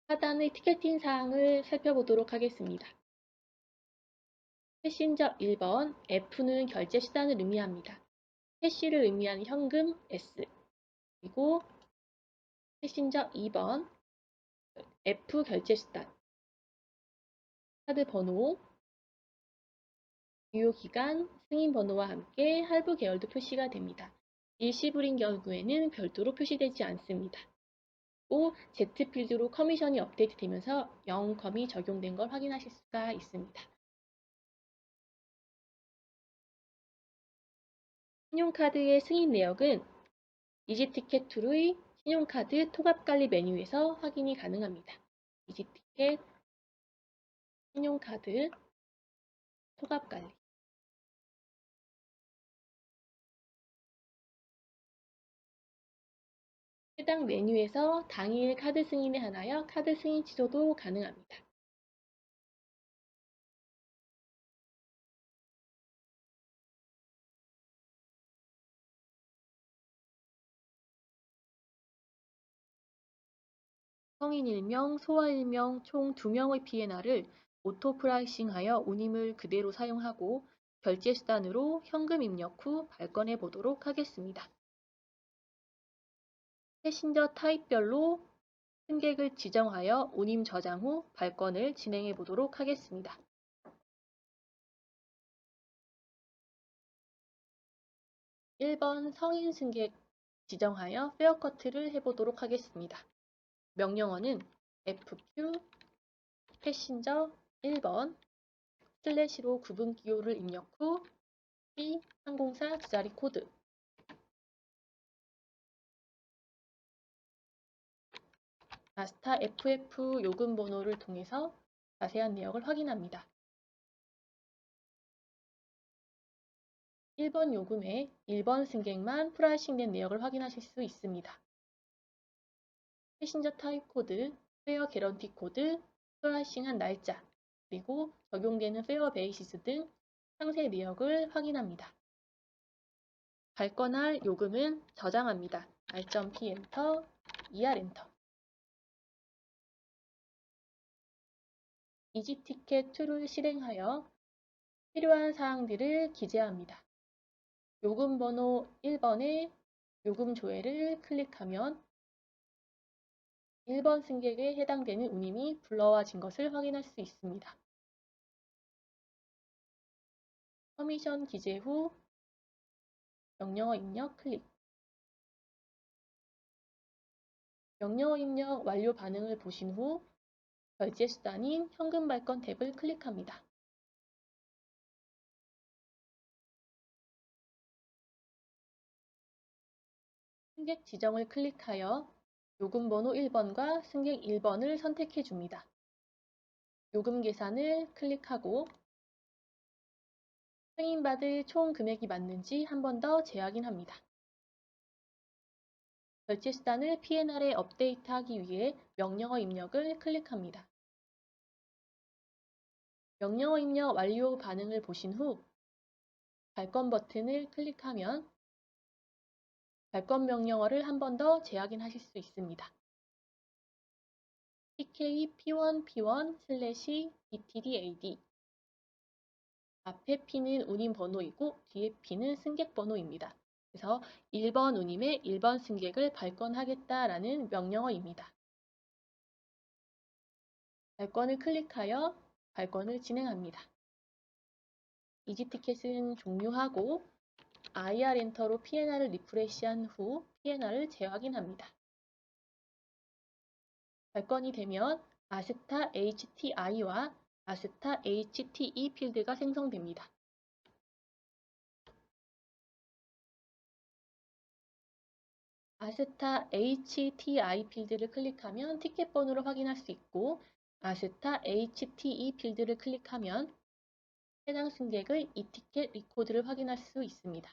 하단의 티켓팅 사항을 살펴보도록 하겠습니다. 패신저 1번 F는 결제 수단을 의미합니다. 캐시를 의미하는 현금 S, 그리고 패신저 2번, F 결제수단, 카드 번호, 유효기간, 승인번호와 함께 할부 계열도 표시가 됩니다. 일시불인 경우에는 별도로 표시되지 않습니다. 또 Z필드로 커미션이 업데이트되면서 0컴이 적용된 걸 확인하실 수가 있습니다. 신용카드의 승인 내역은 이지티켓2의 신용카드 통합관리 메뉴에서 확인이 가능합니다. 이지티켓 신용카드 통합관리. 해당 메뉴에서 당일 카드 승인에 한하여 카드 승인 취소도 가능합니다. 성인 1명, 소아 1명, 총 2명의 P&R을 오토 프라이싱하여 운임을 그대로 사용하고 결제 수단으로 현금 입력 후 발권해 보도록 하겠습니다. 패신저 타입별로 승객을 지정하여 운임 저장 후 발권을 진행해 보도록 하겠습니다. 1번 성인 승객 지정하여 페어커트를 해보도록 하겠습니다. 명령어는 FQ 패신저 1번 슬래시로 구분 기호를 입력 후 C 항공사 두 자리 코드 아스타 FF 요금 번호를 통해서 자세한 내역을 확인합니다. 1번 요금에 1번 승객만 프라이싱된 내역을 확인하실 수 있습니다. 패신저 타입 코드, 페어 개런티 코드, 프라이싱한 날짜, 그리고 적용되는 페어 베이시스 등 상세 내역을 확인합니다. 발권할 요금은 저장합니다. R.P 엔터, ER 엔터. 이지티켓2를 실행하여 필요한 사항들을 기재합니다. 요금 번호 1번에 요금 조회를 클릭하면 1번 승객에 해당되는 운임이 불러와진 것을 확인할 수 있습니다. 커미션 기재 후 명령어 입력 클릭. 명령어 입력 완료 반응을 보신 후 결제 수단인 현금 발권 탭을 클릭합니다. 승객 지정을 클릭하여 요금 번호 1번과 승객 1번을 선택해 줍니다. 요금 계산을 클릭하고 승인받을 총 금액이 맞는지 한 번 더 재확인합니다. 결제 수단을 P&R에 업데이트하기 위해 명령어 입력을 클릭합니다. 명령어 입력 완료 반응을 보신 후 발권 버튼을 클릭하면 발권 명령어를 한 번 더 재확인하실 수 있습니다. PK P1 P1/BTDAD 앞에 P는 운임 번호이고 뒤에 P는 승객 번호입니다. 그래서 1번 운임에 1번 승객을 발권하겠다라는 명령어입니다. 발권을 클릭하여 발권을 진행합니다. 이지티켓은 종료하고 IR 엔터로 P&R을 리프레시한 후 P&R을 재확인합니다. 발권이 되면 아스타 HTI와 아스타 HTE 필드가 생성됩니다. 아스타 HTI 필드를 클릭하면 티켓 번호를 확인할 수 있고 아스타 HTE 필드를 클릭하면 해당 승객의 이티켓 리코드를 확인할 수 있습니다.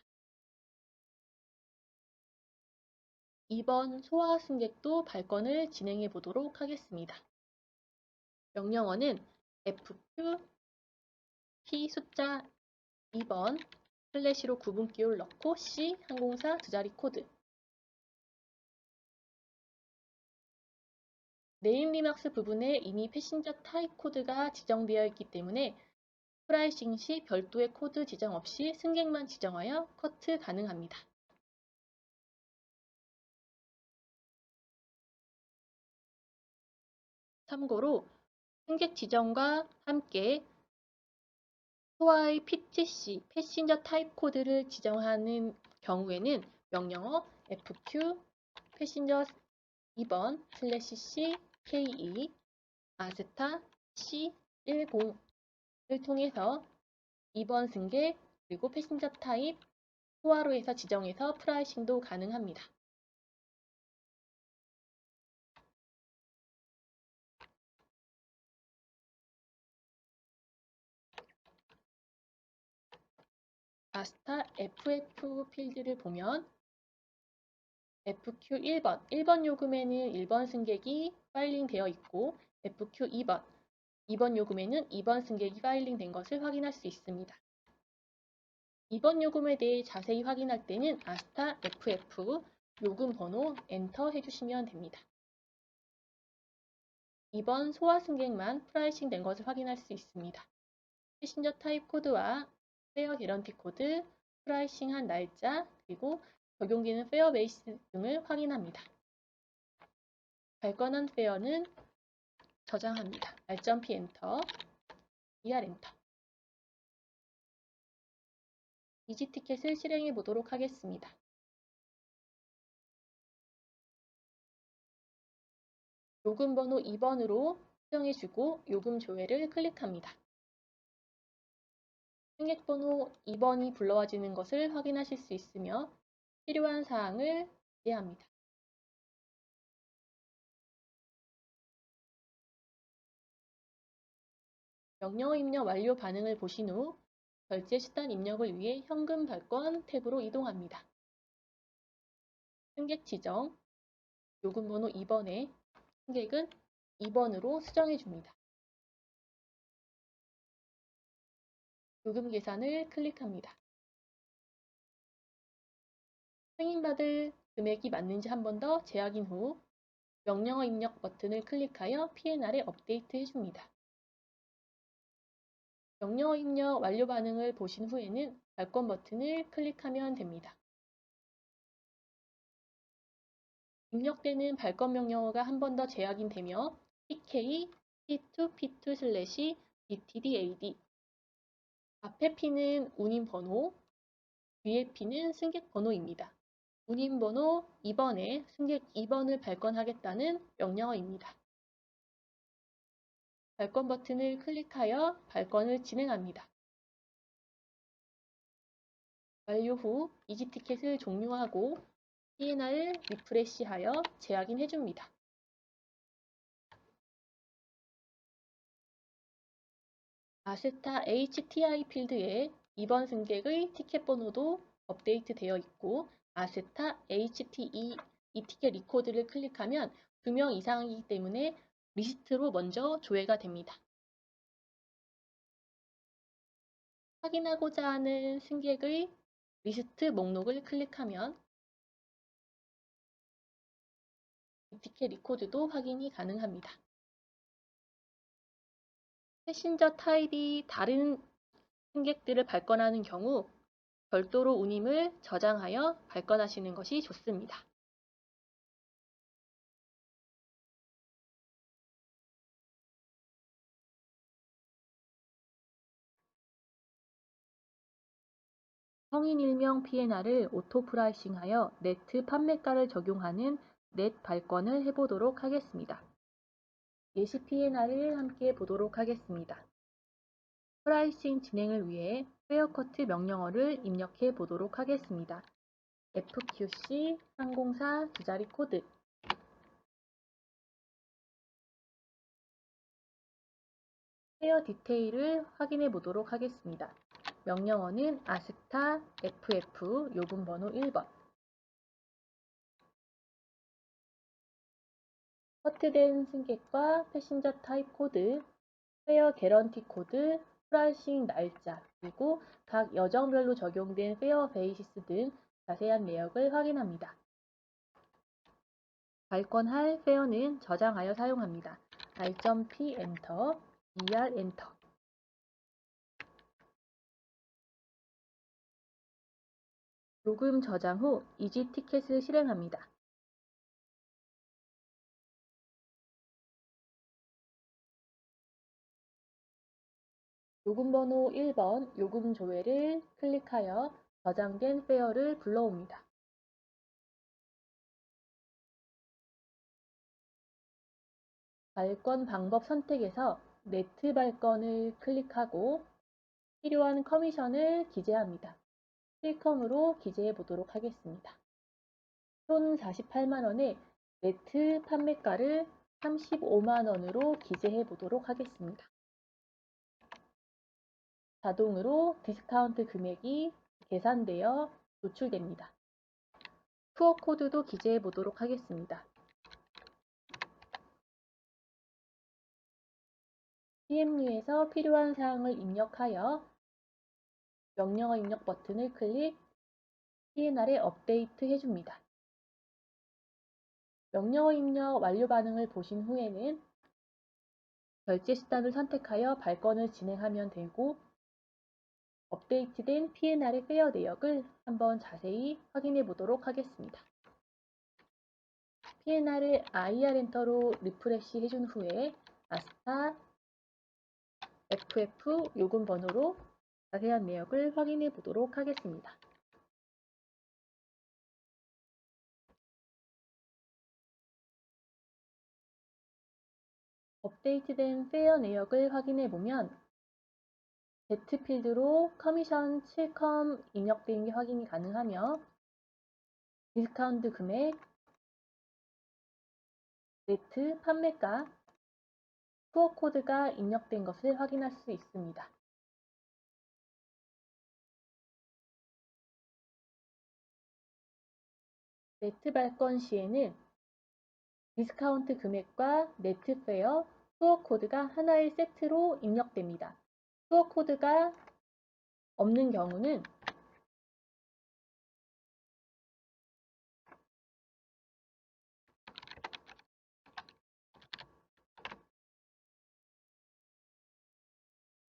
2번 소아 승객도 발권을 진행해 보도록 하겠습니다. 명령어는 FQ P 숫자 2번 슬래시로 구분기호를 넣고 C 항공사 두 자리 코드 네임 리막스 부분에 이미 패신저 타입 코드가 지정되어 있기 때문에 프라이싱 시 별도의 코드 지정 없이 승객만 지정하여 커트 가능합니다. 참고로 승객 지정과 함께 소와의 PTC, 패신저 타입 코드를 지정하는 경우에는 명령어 FQ 패신저 2번 /C KE 아스타 C10을 통해서 2번 승객 그리고 패신저 타입 소화로에서 지정해서 프라이싱도 가능합니다. 아스타 FF 필드를 보면 FQ 1번 요금에는 1번 승객이 파일링 되어 있고 FQ 2번 요금에는 2번 승객이 파일링 된 것을 확인할 수 있습니다. 2번 요금에 대해 자세히 확인할 때는 아스타 FF 요금 번호 엔터 해주시면 됩니다. 2번 소화 승객만 프라이싱 된 것을 확인할 수 있습니다. 패신저 타입 코드와 페어 개런티 코드, 프라이싱한 날짜, 그리고 적용되는 페어 베이스 등을 확인합니다. 발권한 페어는 저장합니다. R.P 엔터, ER 엔터. 이지티켓을 실행해 보도록 하겠습니다. 요금 번호 2번으로 수정해주고 요금 조회를 클릭합니다. 승객 번호 2번이 불러와지는 것을 확인하실 수 있으며 필요한 사항을 기재합니다. 명령어 입력 완료 반응을 보신 후 결제 수단 입력을 위해 현금 발권 탭으로 이동합니다. 승객 지정, 요금 번호 2번에 승객은 2번으로 수정해 줍니다. 요금 계산을 클릭합니다. 승인받을 금액이 맞는지 한 번 더 재확인 후 명령어 입력 버튼을 클릭하여 P&R에 업데이트 해줍니다. 명령어 입력 완료 반응을 보신 후에는 발권 버튼을 클릭하면 됩니다. 입력되는 발권 명령어가 한 번 더 재확인되며 PK, P2P2/DTDAD 앞에 P는 운임 번호, 뒤에 P는 승객 번호입니다. 운임 번호 2번에 승객 2번을 발권하겠다는 명령어입니다. 발권 버튼을 클릭하여 발권을 진행합니다. 완료 후 이지티켓을 종료하고 P&R을 리프레시하여 재확인해 줍니다. 아스타 HTI 필드에 2번 승객의 티켓 번호도 업데이트 되어 있고 아스타 HTE 이 티켓 리코드를 클릭하면 2명 이상이기 때문에 리스트로 먼저 조회가 됩니다. 확인하고자 하는 승객의 리스트 목록을 클릭하면 이 티켓 리코드도 확인이 가능합니다. 패신저 타입이 다른 승객들을 발권하는 경우 별도로 운임을 저장하여 발권하시는 것이 좋습니다. 성인 일명 P&R을 오토 프라이싱하여 네트 판매가를 적용하는 넷 발권을 해보도록 하겠습니다. 예시 P&R을 함께 보도록 하겠습니다. 프라이싱 진행을 위해 페어커트 명령어를 입력해 보도록 하겠습니다. FQC 304 두 자리 코드 페어 디테일을 확인해 보도록 하겠습니다. 명령어는 아스타 FF 요금 번호 1번 커트된 승객과 패신저 타입 코드, 페어 개런티 코드, 프라이싱 날짜, 그리고 각 여정별로 적용된 페어 베이시스 등 자세한 내역을 확인합니다. 발권할 페어는 저장하여 사용합니다. R.P 엔터, ER 엔터. 요금 저장 후 이지 티켓을 실행합니다. 요금 번호 1번 요금 조회를 클릭하여 저장된 페어를 불러옵니다. 발권 방법 선택에서 네트 발권을 클릭하고 필요한 커미션을 기재합니다. 실컴으로 기재해 보도록 하겠습니다. 총 48만원에 네트 판매가를 35만원으로 기재해 보도록 하겠습니다. 자동으로 디스카운트 금액이 계산되어 노출됩니다. 투어 코드도 기재해 보도록 하겠습니다. PMU에서 필요한 사항을 입력하여 명령어 입력 버튼을 클릭, PNR에 업데이트 해줍니다. 명령어 입력 완료 반응을 보신 후에는 결제 수단을 선택하여 발권을 진행하면 되고 업데이트된 PNR의 페어 내역을 한번 자세히 확인해 보도록 하겠습니다. PNR을 IR 엔터로 리프레시 해준 후에 아스타 FF 요금 번호로 자세한 내역을 확인해 보도록 하겠습니다. 업데이트된 페어 내역을 확인해 보면 Z 필드로 커미션 7컴 입력된 게 확인이 가능하며 디스카운트 금액, 네트 판매가, 투어 코드가 입력된 것을 확인할 수 있습니다. 네트 발권 시에는 디스카운트 금액과 네트 페어, 투어 코드가 하나의 세트로 입력됩니다. 투어 코드가 없는 경우는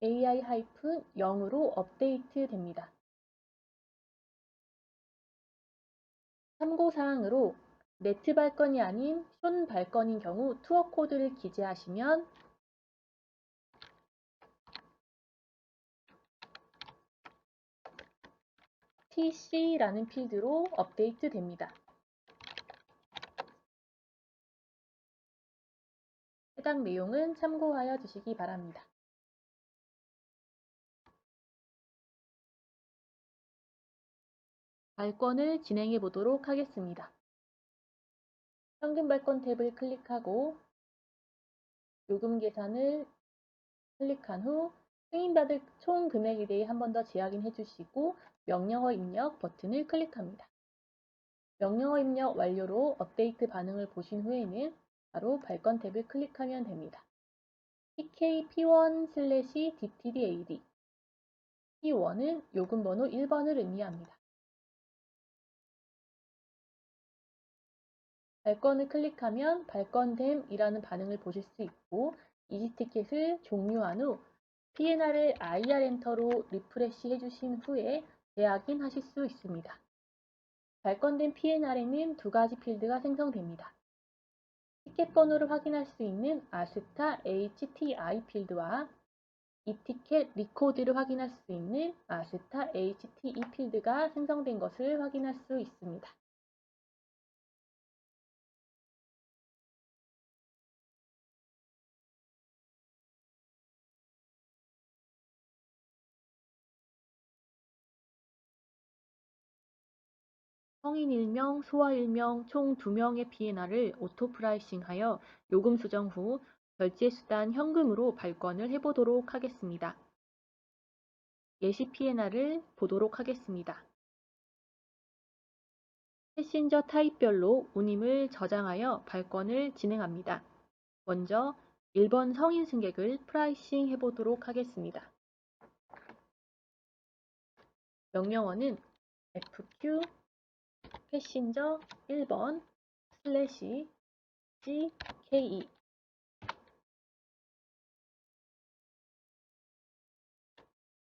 AI-0으로 업데이트 됩니다. 참고사항으로 네트 발권이 아닌 숀 발권인 경우 투어 코드를 기재하시면 TC라는 필드로 업데이트 됩니다. 해당 내용은 참고하여 주시기 바랍니다. 발권을 진행해 보도록 하겠습니다. 현금 발권 탭을 클릭하고 요금 계산을 클릭한 후 승인받을 총 금액에 대해 한 번 더 재확인해 주시고 명령어 입력 버튼을 클릭합니다. 명령어 입력 완료로 업데이트 반응을 보신 후에는 바로 발권 탭을 클릭하면 됩니다. PK-P1/DTDAD P1은 요금 번호 1번을 의미합니다. 발권을 클릭하면 발권됨이라는 반응을 보실 수 있고 이지티켓을 종료한 후 PNR을 IR 엔터로 리프레시 해주신 후에 재확인하실 수 있습니다. 발권된 PNR에는 두 가지 필드가 생성됩니다. 티켓 번호를 확인할 수 있는 아스타 HTI 필드와 이티켓 리코드를 확인할 수 있는 아스타 HTE 필드가 생성된 것을 확인할 수 있습니다. 성인 1명, 소아 1명, 총 2명의 PNR을 오토 프라이싱하여 요금 수정 후 결제 수단 현금으로 발권을 해보도록 하겠습니다. 예시 PNR을 보도록 하겠습니다. 패신저 타입별로 운임을 저장하여 발권을 진행합니다. 먼저 1번 성인 승객을 프라이싱 해보도록 하겠습니다. 명령어는 FQ 패신저 1번 슬래시 GKE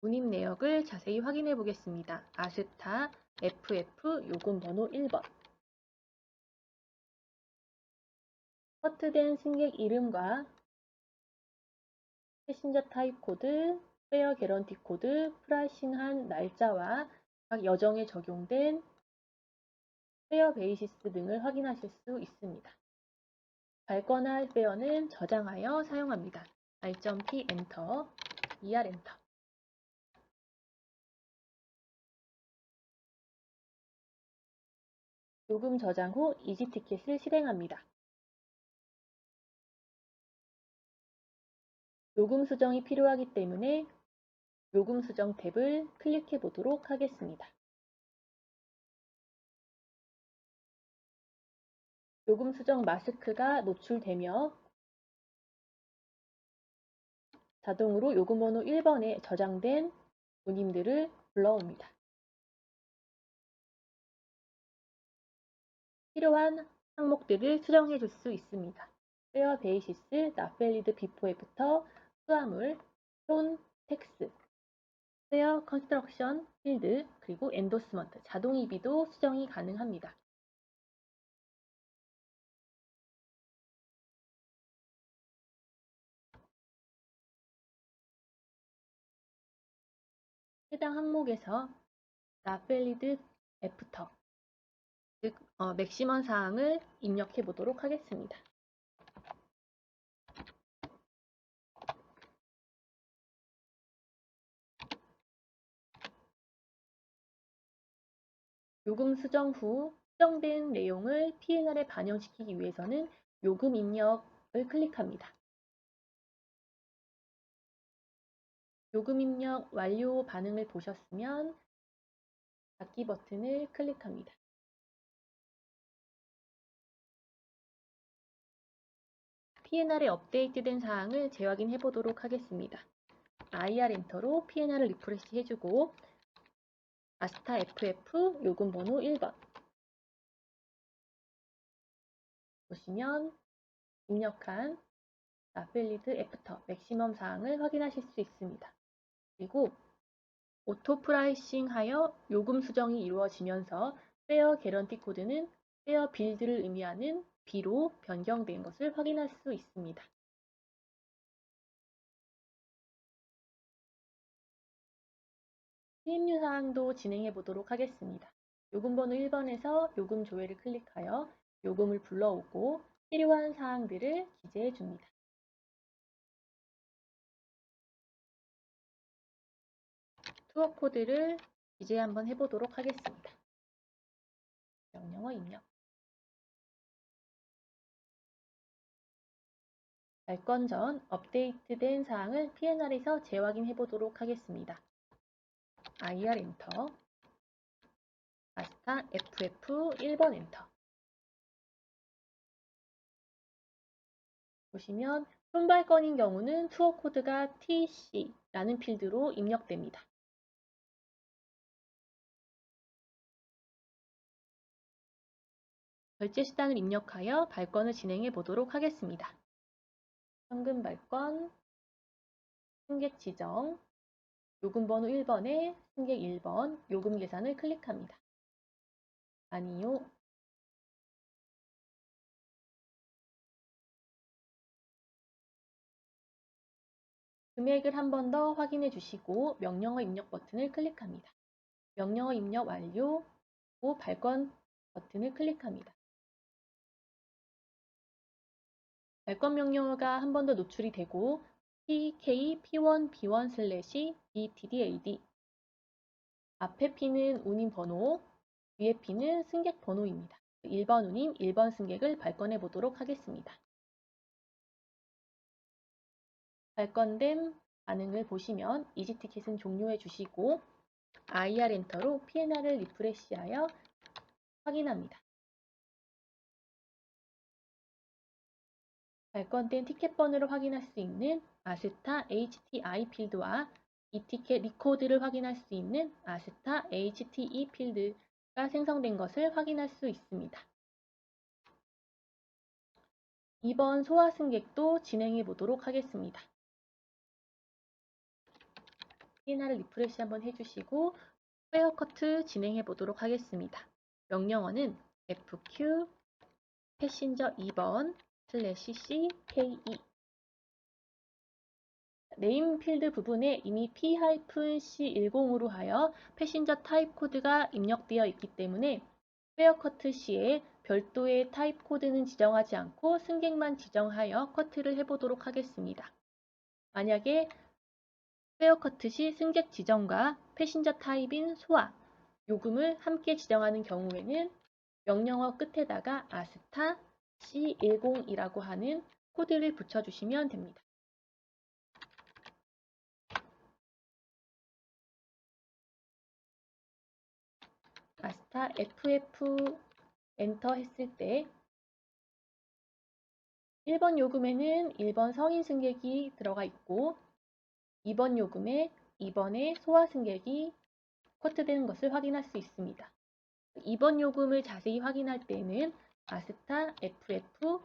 운임 내역을 자세히 확인해 보겠습니다. 아스타 FF 요금 번호 1번. 커트된 승객 이름과 패신저 타입 코드, 페어 개런티 코드, 프라이싱한 날짜와 각 여정에 적용된 페어 베이시스 등을 확인하실 수 있습니다. 발권할 페어는 저장하여 사용합니다. R.P 엔터, ER 엔터. 요금 저장 후 이지티켓을 실행합니다. 요금 수정이 필요하기 때문에 요금 수정 탭을 클릭해 보도록 하겠습니다. 요금 수정 마스크가 노출되며 자동으로 요금 번호 1번에 저장된 운임들을 불러옵니다. 필요한 항목들을 수정해 줄 수 있습니다. 페어 베이시스, not valid before after, 수화물, 톤, 텍스, 페어 컨스트럭션 필드, 그리고 엔도스먼트, 자동이비도 수정이 가능합니다. 해당 항목에서 not valid after, 즉 맥시멈 사항을 입력해 보도록 하겠습니다. 요금 수정 후 수정된 내용을 P&L에 반영시키기 위해서는 요금 입력을 클릭합니다. 요금 입력 완료 반응을 보셨으면 닫기 버튼을 클릭합니다. P&L에 업데이트된 사항을 재확인해 보도록 하겠습니다. IR 엔터로 P&L을 리프레시 해주고 아스타 FF 요금 번호 1번 보시면 입력한 나필리드 애프터 맥시멈 사항을 확인하실 수 있습니다. 그리고 오토 프라이싱 하여 요금 수정이 이루어지면서 페어 개런티 코드는 페어 빌드를 의미하는 B로 변경된 것을 확인할 수 있습니다. PMU 사항도 진행해 보도록 하겠습니다. 요금 번호 1번에서 요금 조회를 클릭하여 요금을 불러오고 필요한 사항들을 기재해 줍니다. 투어 코드를 기재 한번 해보도록 하겠습니다. 명령어 입력. 발권 전 업데이트된 사항을 P&L에서 재확인해 보도록 하겠습니다. IR 엔터, 아스타 FF 1번 엔터. 보시면 손발권인 경우는 투어 코드가 TC라는 필드로 입력됩니다. 결제 수단을 입력하여 발권을 진행해 보도록 하겠습니다. 현금 발권, 승객 지정, 요금 번호 1번에 승객 1번, 요금 계산을 클릭합니다. 아니요. 금액을 한 번 더 확인해 주시고 명령어 입력 버튼을 클릭합니다. 명령어 입력 완료 후 발권 버튼을 클릭합니다. 발권 명령어가 한 번 더 노출이 되고 PK P1 B1/BTDAD 앞에 P는 운임 번호, 뒤에 P는 승객 번호입니다. 1번 운임, 1번 승객을 발권해 보도록 하겠습니다. 발권된 반응을 보시면 이지티켓은 종료해 주시고 IR 엔터로 P&L을 리프레시하여 확인합니다. 발권된 티켓 번호를 확인할 수 있는 아스타 HTI 필드와 이 티켓 리코드를 확인할 수 있는 아스타 HTE 필드가 생성된 것을 확인할 수 있습니다. 이번 소화 승객도 진행해 보도록 하겠습니다. PNR을 리프레시 한번 해주시고 페어 커트 진행해 보도록 하겠습니다. 명령어는 FQ 패신저 2번 CKE 네임 필드 부분에 이미 P-C10으로 하여 패신저 타입 코드가 입력되어 있기 때문에 페어 커트 시에 별도의 타입 코드는 지정하지 않고 승객만 지정하여 커트를 해보도록 하겠습니다. 만약에 페어 커트 시 승객 지정과 패신저 타입인 소화, 요금을 함께 지정하는 경우에는 명령어 끝에다가 아스타 C10이라고 하는 코드를 붙여주시면 됩니다. 아스타 FF 엔터 했을 때 1번 요금에는 1번 성인 승객이 들어가 있고 2번 요금에 2번의 소아 승객이 커트되는 것을 확인할 수 있습니다. 2번 요금을 자세히 확인할 때는 아스타 FF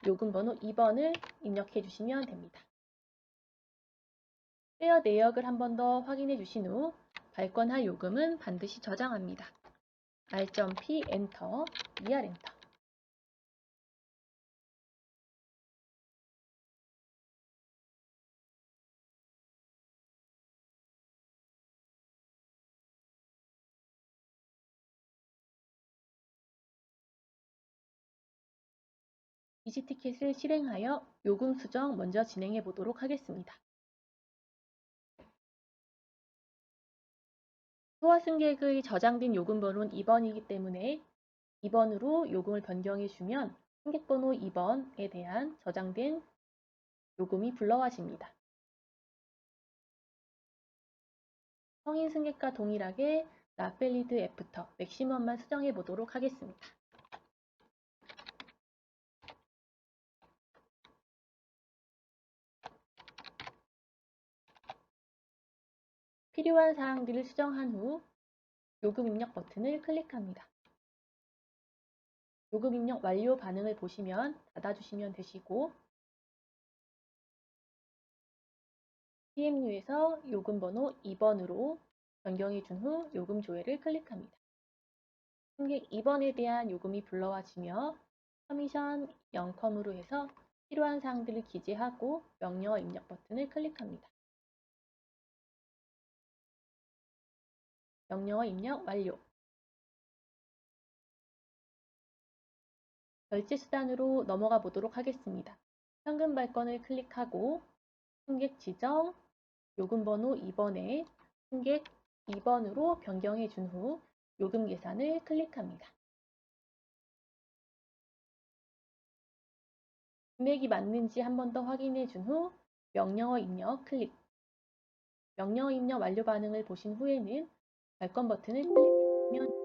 요금 번호 2번을 입력해 주시면 됩니다. 페어 내역을 한 번 더 확인해 주신 후 발권할 요금은 반드시 저장합니다. R.P 엔터, ER 엔터. 이지티켓을 실행하여 요금 수정 먼저 진행해 보도록 하겠습니다. 소아 승객의 저장된 요금 번호는 2번이기 때문에 2번으로 요금을 변경해 주면 승객 번호 2번에 대한 저장된 요금이 불러와집니다. 성인 승객과 동일하게 나펠리드 애프터 맥시멈만 수정해 보도록 하겠습니다. 필요한 사항들을 수정한 후 요금 입력 버튼을 클릭합니다. 요금 입력 완료 반응을 보시면 닫아주시면 되시고 PMU에서 요금 번호 2번으로 변경해 준 후 요금 조회를 클릭합니다. 승객 2번에 대한 요금이 불러와지며 커미션 0컴으로 해서 필요한 사항들을 기재하고 명령어 입력 버튼을 클릭합니다. 명령어 입력 완료. 결제 수단으로 넘어가 보도록 하겠습니다. 현금 발권을 클릭하고 승객 지정, 요금 번호 2번에 승객 2번으로 변경해 준 후 요금 계산을 클릭합니다. 금액이 맞는지 한 번 더 확인해 준 후 명령어 입력 클릭. 명령어 입력 완료 반응을 보신 후에는 발권 버튼을 클릭해 주시면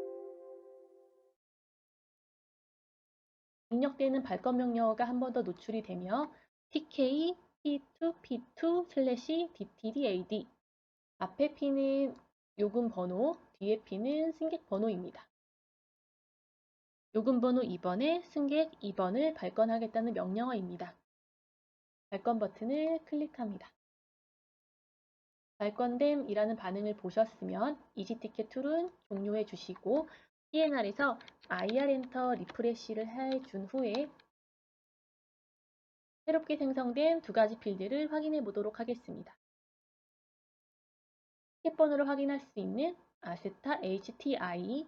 입력되는 발권 명령어가 한 번 더 노출이 되며 TK P2P2/DTDAD 앞에 P는 요금 번호, 뒤에 P는 승객 번호입니다. 요금 번호 2번에 승객 2번을 발권하겠다는 명령어입니다. 발권 버튼을 클릭합니다. 발권됨이라는 반응을 보셨으면 이지티켓 툴은 종료해 주시고 PNR에서 IR 엔터 리프레시를 해준 후에 새롭게 생성된 두 가지 필드를 확인해 보도록 하겠습니다. 티켓 번호를 확인할 수 있는 아스타 HTI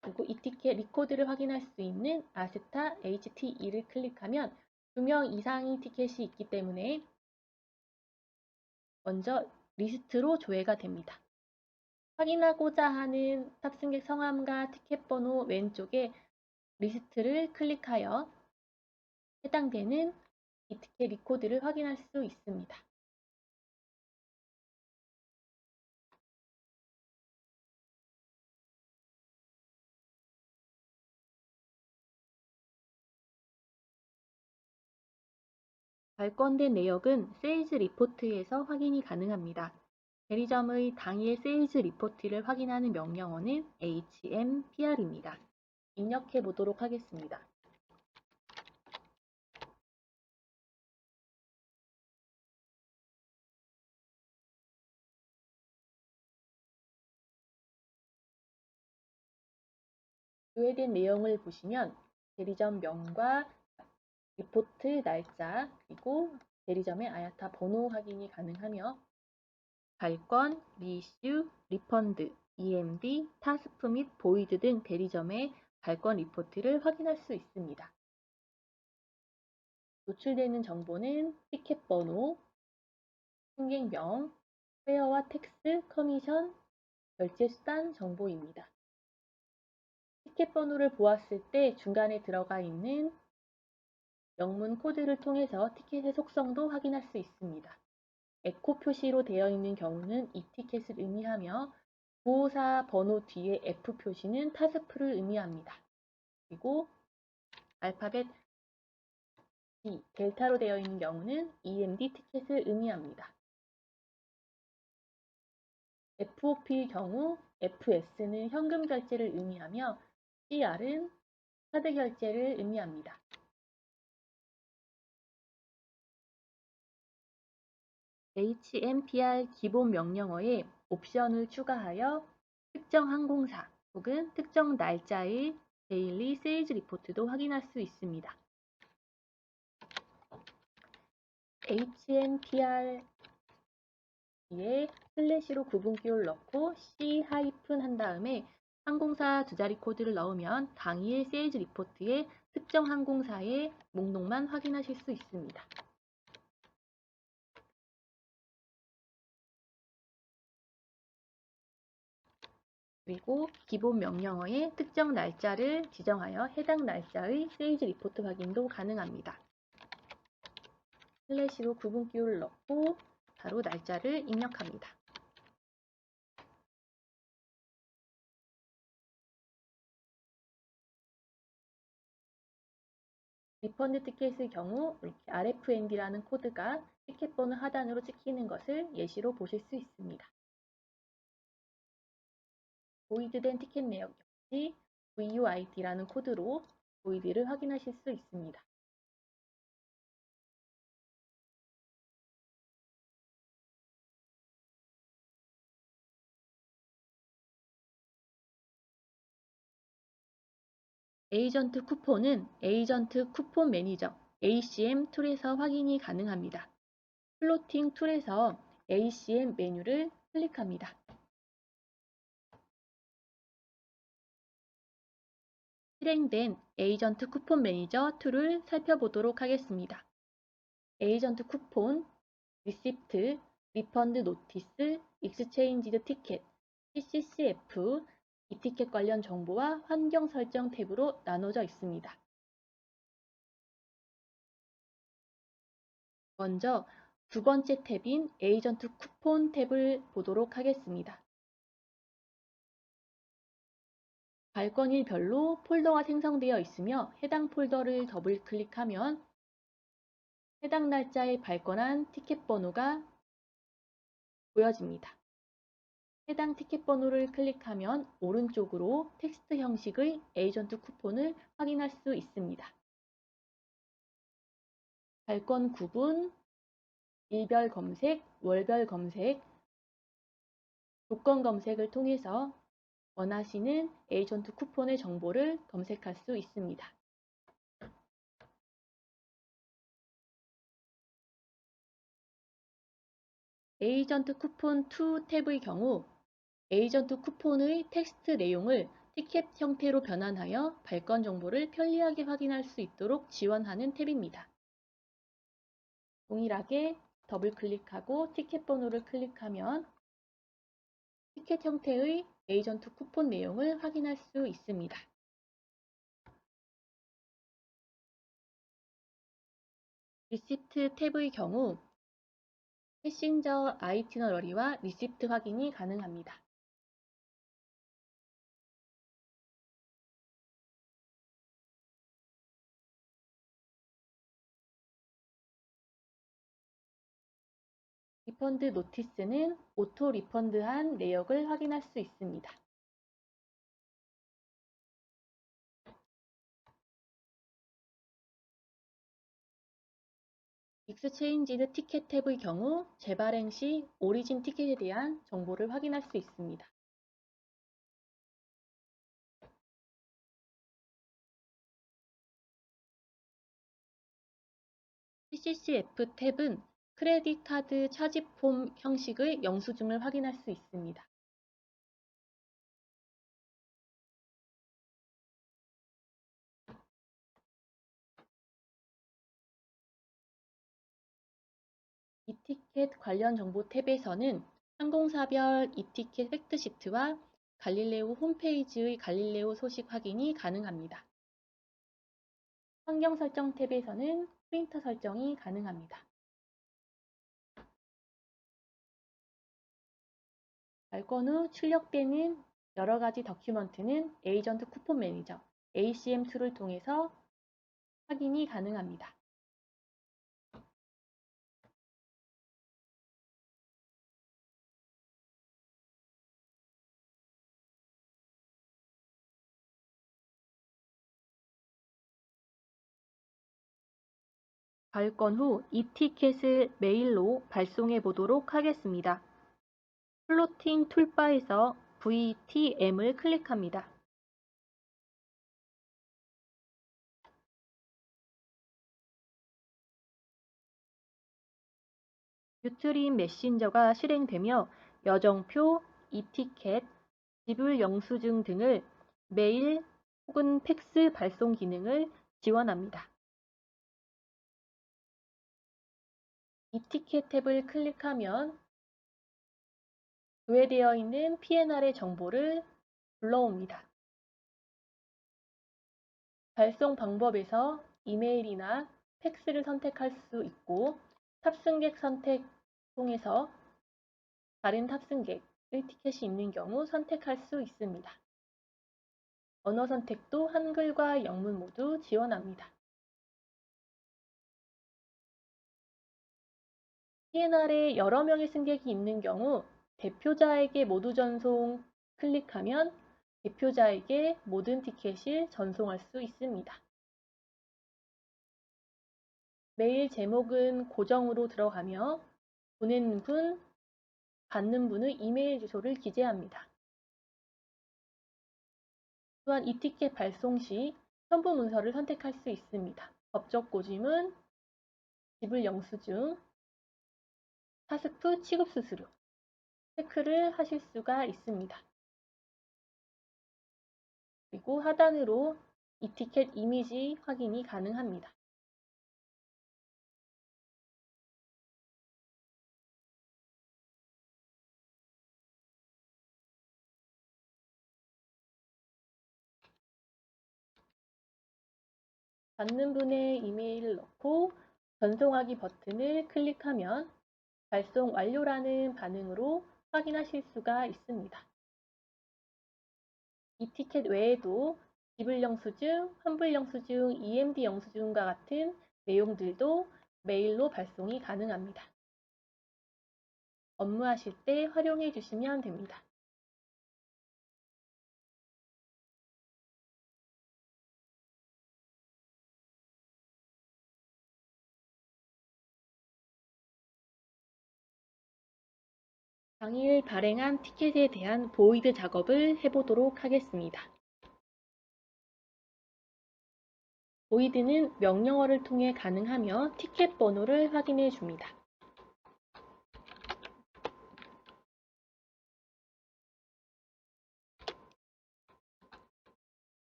그리고 이 티켓 리코드를 확인할 수 있는 아스타 HTE를 클릭하면 2명 이상의 티켓이 있기 때문에 먼저 리스트로 조회가 됩니다. 확인하고자 하는 탑승객 성함과 티켓 번호 왼쪽에 리스트를 클릭하여 해당되는 이 티켓 리코드를 확인할 수 있습니다. 발권된 내역은 세일즈 리포트에서 확인이 가능합니다. 대리점의 당일 세일즈 리포트를 확인하는 명령어는 HMPR입니다. 입력해 보도록 하겠습니다. 조회된 내용을 보시면 대리점 명과 리포트 날짜 그리고 대리점의 아야타 번호 확인이 가능하며 발권, 리이슈, 리펀드, EMD, 타스프 및 보이드 등 대리점의 발권 리포트를 확인할 수 있습니다. 노출되는 정보는 티켓 번호, 승객명, 페어와 텍스, 커미션, 결제 수단 정보입니다. 티켓 번호를 보았을 때 중간에 들어가 있는 영문 코드를 통해서 티켓의 속성도 확인할 수 있습니다. 에코 표시로 되어 있는 경우는 이 티켓을 의미하며 954 번호 뒤에 F 표시는 타스프를 의미합니다. 그리고 알파벳 D, 델타로 되어 있는 경우는 EMD 티켓을 의미합니다. FOP의 경우 FS는 현금 결제를 의미하며 CR은 카드 결제를 의미합니다. HMPR 기본 명령어에 옵션을 추가하여 특정 항공사 혹은 특정 날짜의 데일리 세일즈 리포트도 확인할 수 있습니다. HMPR에 슬래시로 구분기호를 넣고 C- 한 다음에 항공사 두 자리 코드를 넣으면 당일 세일즈 리포트에 특정 항공사의 목록만 확인하실 수 있습니다. 그리고 기본 명령어에 특정 날짜를 지정하여 해당 날짜의 세일즈 리포트 확인도 가능합니다. 슬래시로 구분기호를 넣고 바로 날짜를 입력합니다. 리펀드 티켓의 경우 이렇게 RFND라는 코드가 티켓 번호 하단으로 찍히는 것을 예시로 보실 수 있습니다. 보이드된 티켓 내역 역시 VUID라는 코드로 보이드를 확인하실 수 있습니다. 에이전트 쿠폰은 에이전트 쿠폰 매니저 ACM 툴에서 확인이 가능합니다. 플로팅 툴에서 ACM 메뉴를 클릭합니다. 실행된 에이전트 쿠폰 매니저 툴을 살펴보도록 하겠습니다. 에이전트 쿠폰, 리시프트, 리펀드 노티스, 익스체인지드 티켓, CCCF, 이 티켓 관련 정보와 환경 설정 탭으로 나눠져 있습니다. 먼저 두 번째 탭인 에이전트 쿠폰 탭을 보도록 하겠습니다. 발권일별로 폴더가 생성되어 있으며 해당 폴더를 더블 클릭하면 해당 날짜에 발권한 티켓 번호가 보여집니다. 해당 티켓 번호를 클릭하면 오른쪽으로 텍스트 형식의 에이전트 쿠폰을 확인할 수 있습니다. 발권 구분, 일별 검색, 월별 검색, 조건 검색을 통해서 원하시는 에이전트 쿠폰의 정보를 검색할 수 있습니다. 에이전트 쿠폰 2 탭의 경우 에이전트 쿠폰의 텍스트 내용을 티켓 형태로 변환하여 발권 정보를 편리하게 확인할 수 있도록 지원하는 탭입니다. 동일하게 더블 클릭하고 티켓 번호를 클릭하면 티켓 형태의 에이전트 쿠폰 내용을 확인할 수 있습니다. 리시프트 탭의 경우 패신저 아이티너러리와 리시프트 확인이 가능합니다. 리펀드 노티스는 오토 리펀드한 내역을 확인할 수 있습니다. 익스체인지드 티켓 탭의 경우 재발행 시 오리진 티켓에 대한 정보를 확인할 수 있습니다. PCCF 탭은 크레딧 카드 차집 폼 형식의 영수증을 확인할 수 있습니다. 이티켓 관련 정보 탭에서는 항공사별 이티켓 팩트시트와 갈릴레오 홈페이지의 갈릴레오 소식 확인이 가능합니다. 환경 설정 탭에서는 프린터 설정이 가능합니다. 발권 후 출력되는 여러 가지 더큐먼트는 에이전트 쿠폰 매니저 ACM2를 통해서 확인이 가능합니다. 발권 후 이티켓을 메일로 발송해 보도록 하겠습니다. 플로팅 툴바에서 VTM을 클릭합니다. 뷰트린 메신저가 실행되며 여정표, 이티켓, 지불 영수증 등을 메일 혹은 팩스 발송 기능을 지원합니다. 이티켓 탭을 클릭하면 조회되어 있는 PNR의 정보를 불러옵니다. 발송 방법에서 이메일이나 팩스를 선택할 수 있고 탑승객 선택 통해서 다른 탑승객의 티켓이 있는 경우 선택할 수 있습니다. 언어 선택도 한글과 영문 모두 지원합니다. PNR에 여러 명의 승객이 있는 경우 대표자에게 모두 전송 클릭하면 대표자에게 모든 티켓을 전송할 수 있습니다. 메일 제목은 고정으로 들어가며 보내는 분, 받는 분의 이메일 주소를 기재합니다. 또한 이티켓 발송 시 첨부 문서를 선택할 수 있습니다. 법적 고지문, 지불 영수증, 타스프 취급 수수료, 체크를 하실 수가 있습니다. 그리고 하단으로 이티켓 이미지 확인이 가능합니다. 받는 분의 이메일을 넣고 전송하기 버튼을 클릭하면 발송 완료라는 반응으로 확인하실 수가 있습니다. 이티켓 외에도 지불 영수증, 환불 영수증, EMD 영수증과 같은 내용들도 메일로 발송이 가능합니다. 업무하실 때 활용해 주시면 됩니다. 당일 발행한 티켓에 대한 보이드 작업을 해보도록 하겠습니다. 보이드는 명령어를 통해 가능하며 티켓 번호를 확인해 줍니다.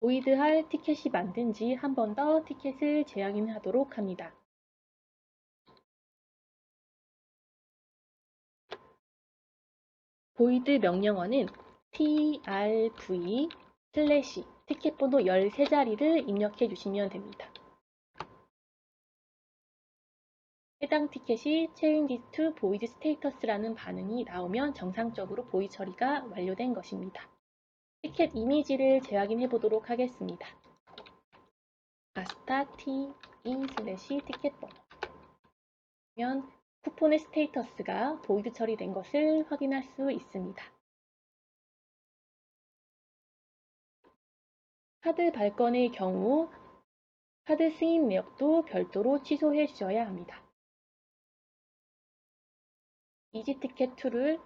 보이드할 티켓이 맞는지 한 번 더 티켓을 재확인하도록 합니다. 보이드 명령어는 trv 티켓 번호 13자리를 입력해 주시면 됩니다. 해당 티켓이 Change to Void Status라는 반응이 나오면 정상적으로 보이 처리가 완료된 것입니다. 티켓 이미지를 재확인해 보도록 하겠습니다. 아스타 te/티켓 번호 면 쿠폰의 스테이터스가 보이드 처리된 것을 확인할 수 있습니다. 카드 발권의 경우 카드 승인 내역도 별도로 취소해 주셔야 합니다. 이지티켓 툴을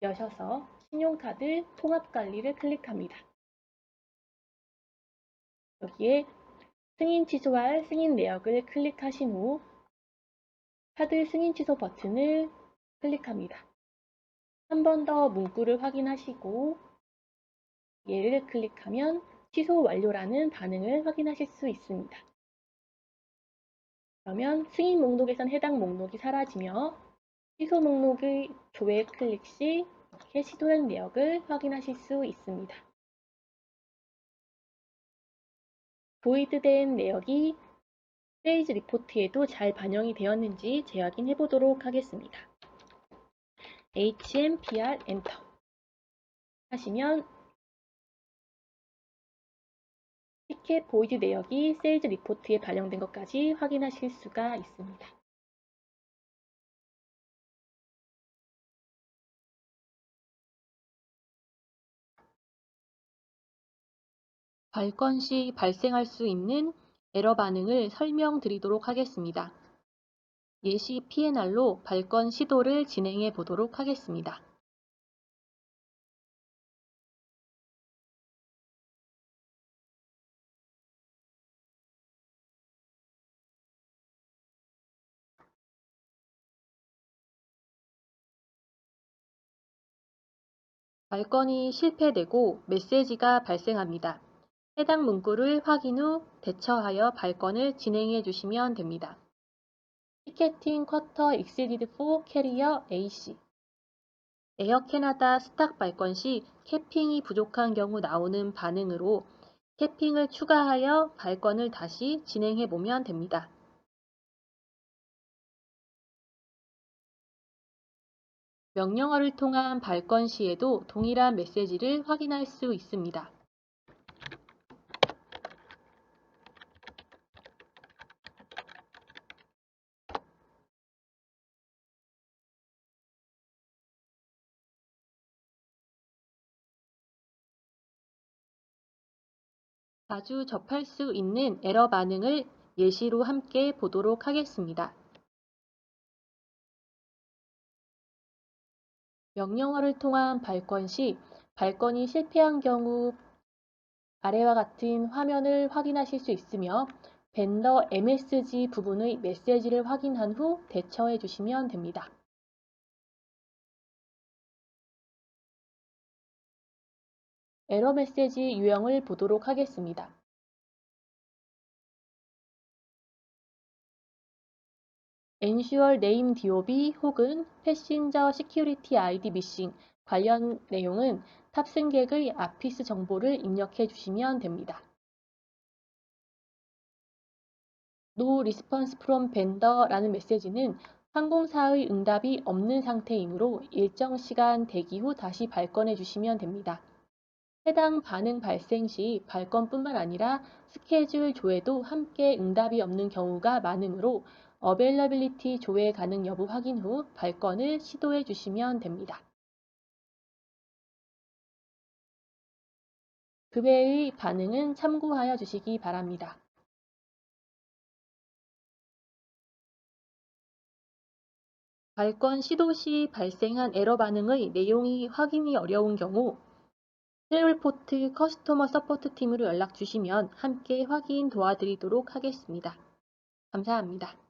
여셔서 신용카드 통합관리를 클릭합니다. 여기에 승인 취소할 승인 내역을 클릭하신 후 카드 승인 취소 버튼을 클릭합니다. 한 번 더 문구를 확인하시고 얘를 클릭하면 취소 완료라는 반응을 확인하실 수 있습니다. 그러면 승인 목록에선 해당 목록이 사라지며 취소 목록의 조회 클릭 시 이렇게 시도된 내역을 확인하실 수 있습니다. 보이드된 내역이 세일즈 리포트에도 잘 반영이 되었는지 재확인해 보도록 하겠습니다. HMPR 엔터 하시면 티켓 보이드 내역이 세일즈 리포트에 반영된 것까지 확인하실 수가 있습니다. 발권 시 발생할 수 있는 에러 반응을 설명드리도록 하겠습니다. 예시 PNR로 발권 시도를 진행해 보도록 하겠습니다. 발권이 실패되고 메시지가 발생합니다. 해당 문구를 확인 후 대처하여 발권을 진행해 주시면 됩니다. 티켓팅 쿼터 exceeded for carrier AC 에어 캐나다 스탁 발권 시 캐핑이 부족한 경우 나오는 반응으로 캐핑을 추가하여 발권을 다시 진행해 보면 됩니다. 명령어를 통한 발권 시에도 동일한 메시지를 확인할 수 있습니다. 자주 접할 수 있는 에러 반응을 예시로 함께 보도록 하겠습니다. 명령어를 통한 발권 시 발권이 실패한 경우 아래와 같은 화면을 확인하실 수 있으며 벤더 MSG 부분의 메시지를 확인한 후 대처해 주시면 됩니다. 에러 메시지 유형을 보도록 하겠습니다. Ensure Name DOB 혹은 Passenger Security ID Missing 관련 내용은 탑승객의 아피스 정보를 입력해 주시면 됩니다. No response from vendor라는 메시지는 항공사의 응답이 없는 상태이므로 일정 시간 대기 후 다시 발권해 주시면 됩니다. 해당 반응 발생 시 발권뿐만 아니라 스케줄 조회도 함께 응답이 없는 경우가 많으므로 어베일러빌리티 조회 가능 여부 확인 후 발권을 시도해 주시면 됩니다. 그 외의 반응은 참고하여 주시기 바랍니다. 발권 시도 시 발생한 에러 반응의 내용이 확인이 어려운 경우 셀리포트 커스터머 서포트 팀으로 연락 주시면 함께 확인 도와드리도록 하겠습니다. 감사합니다.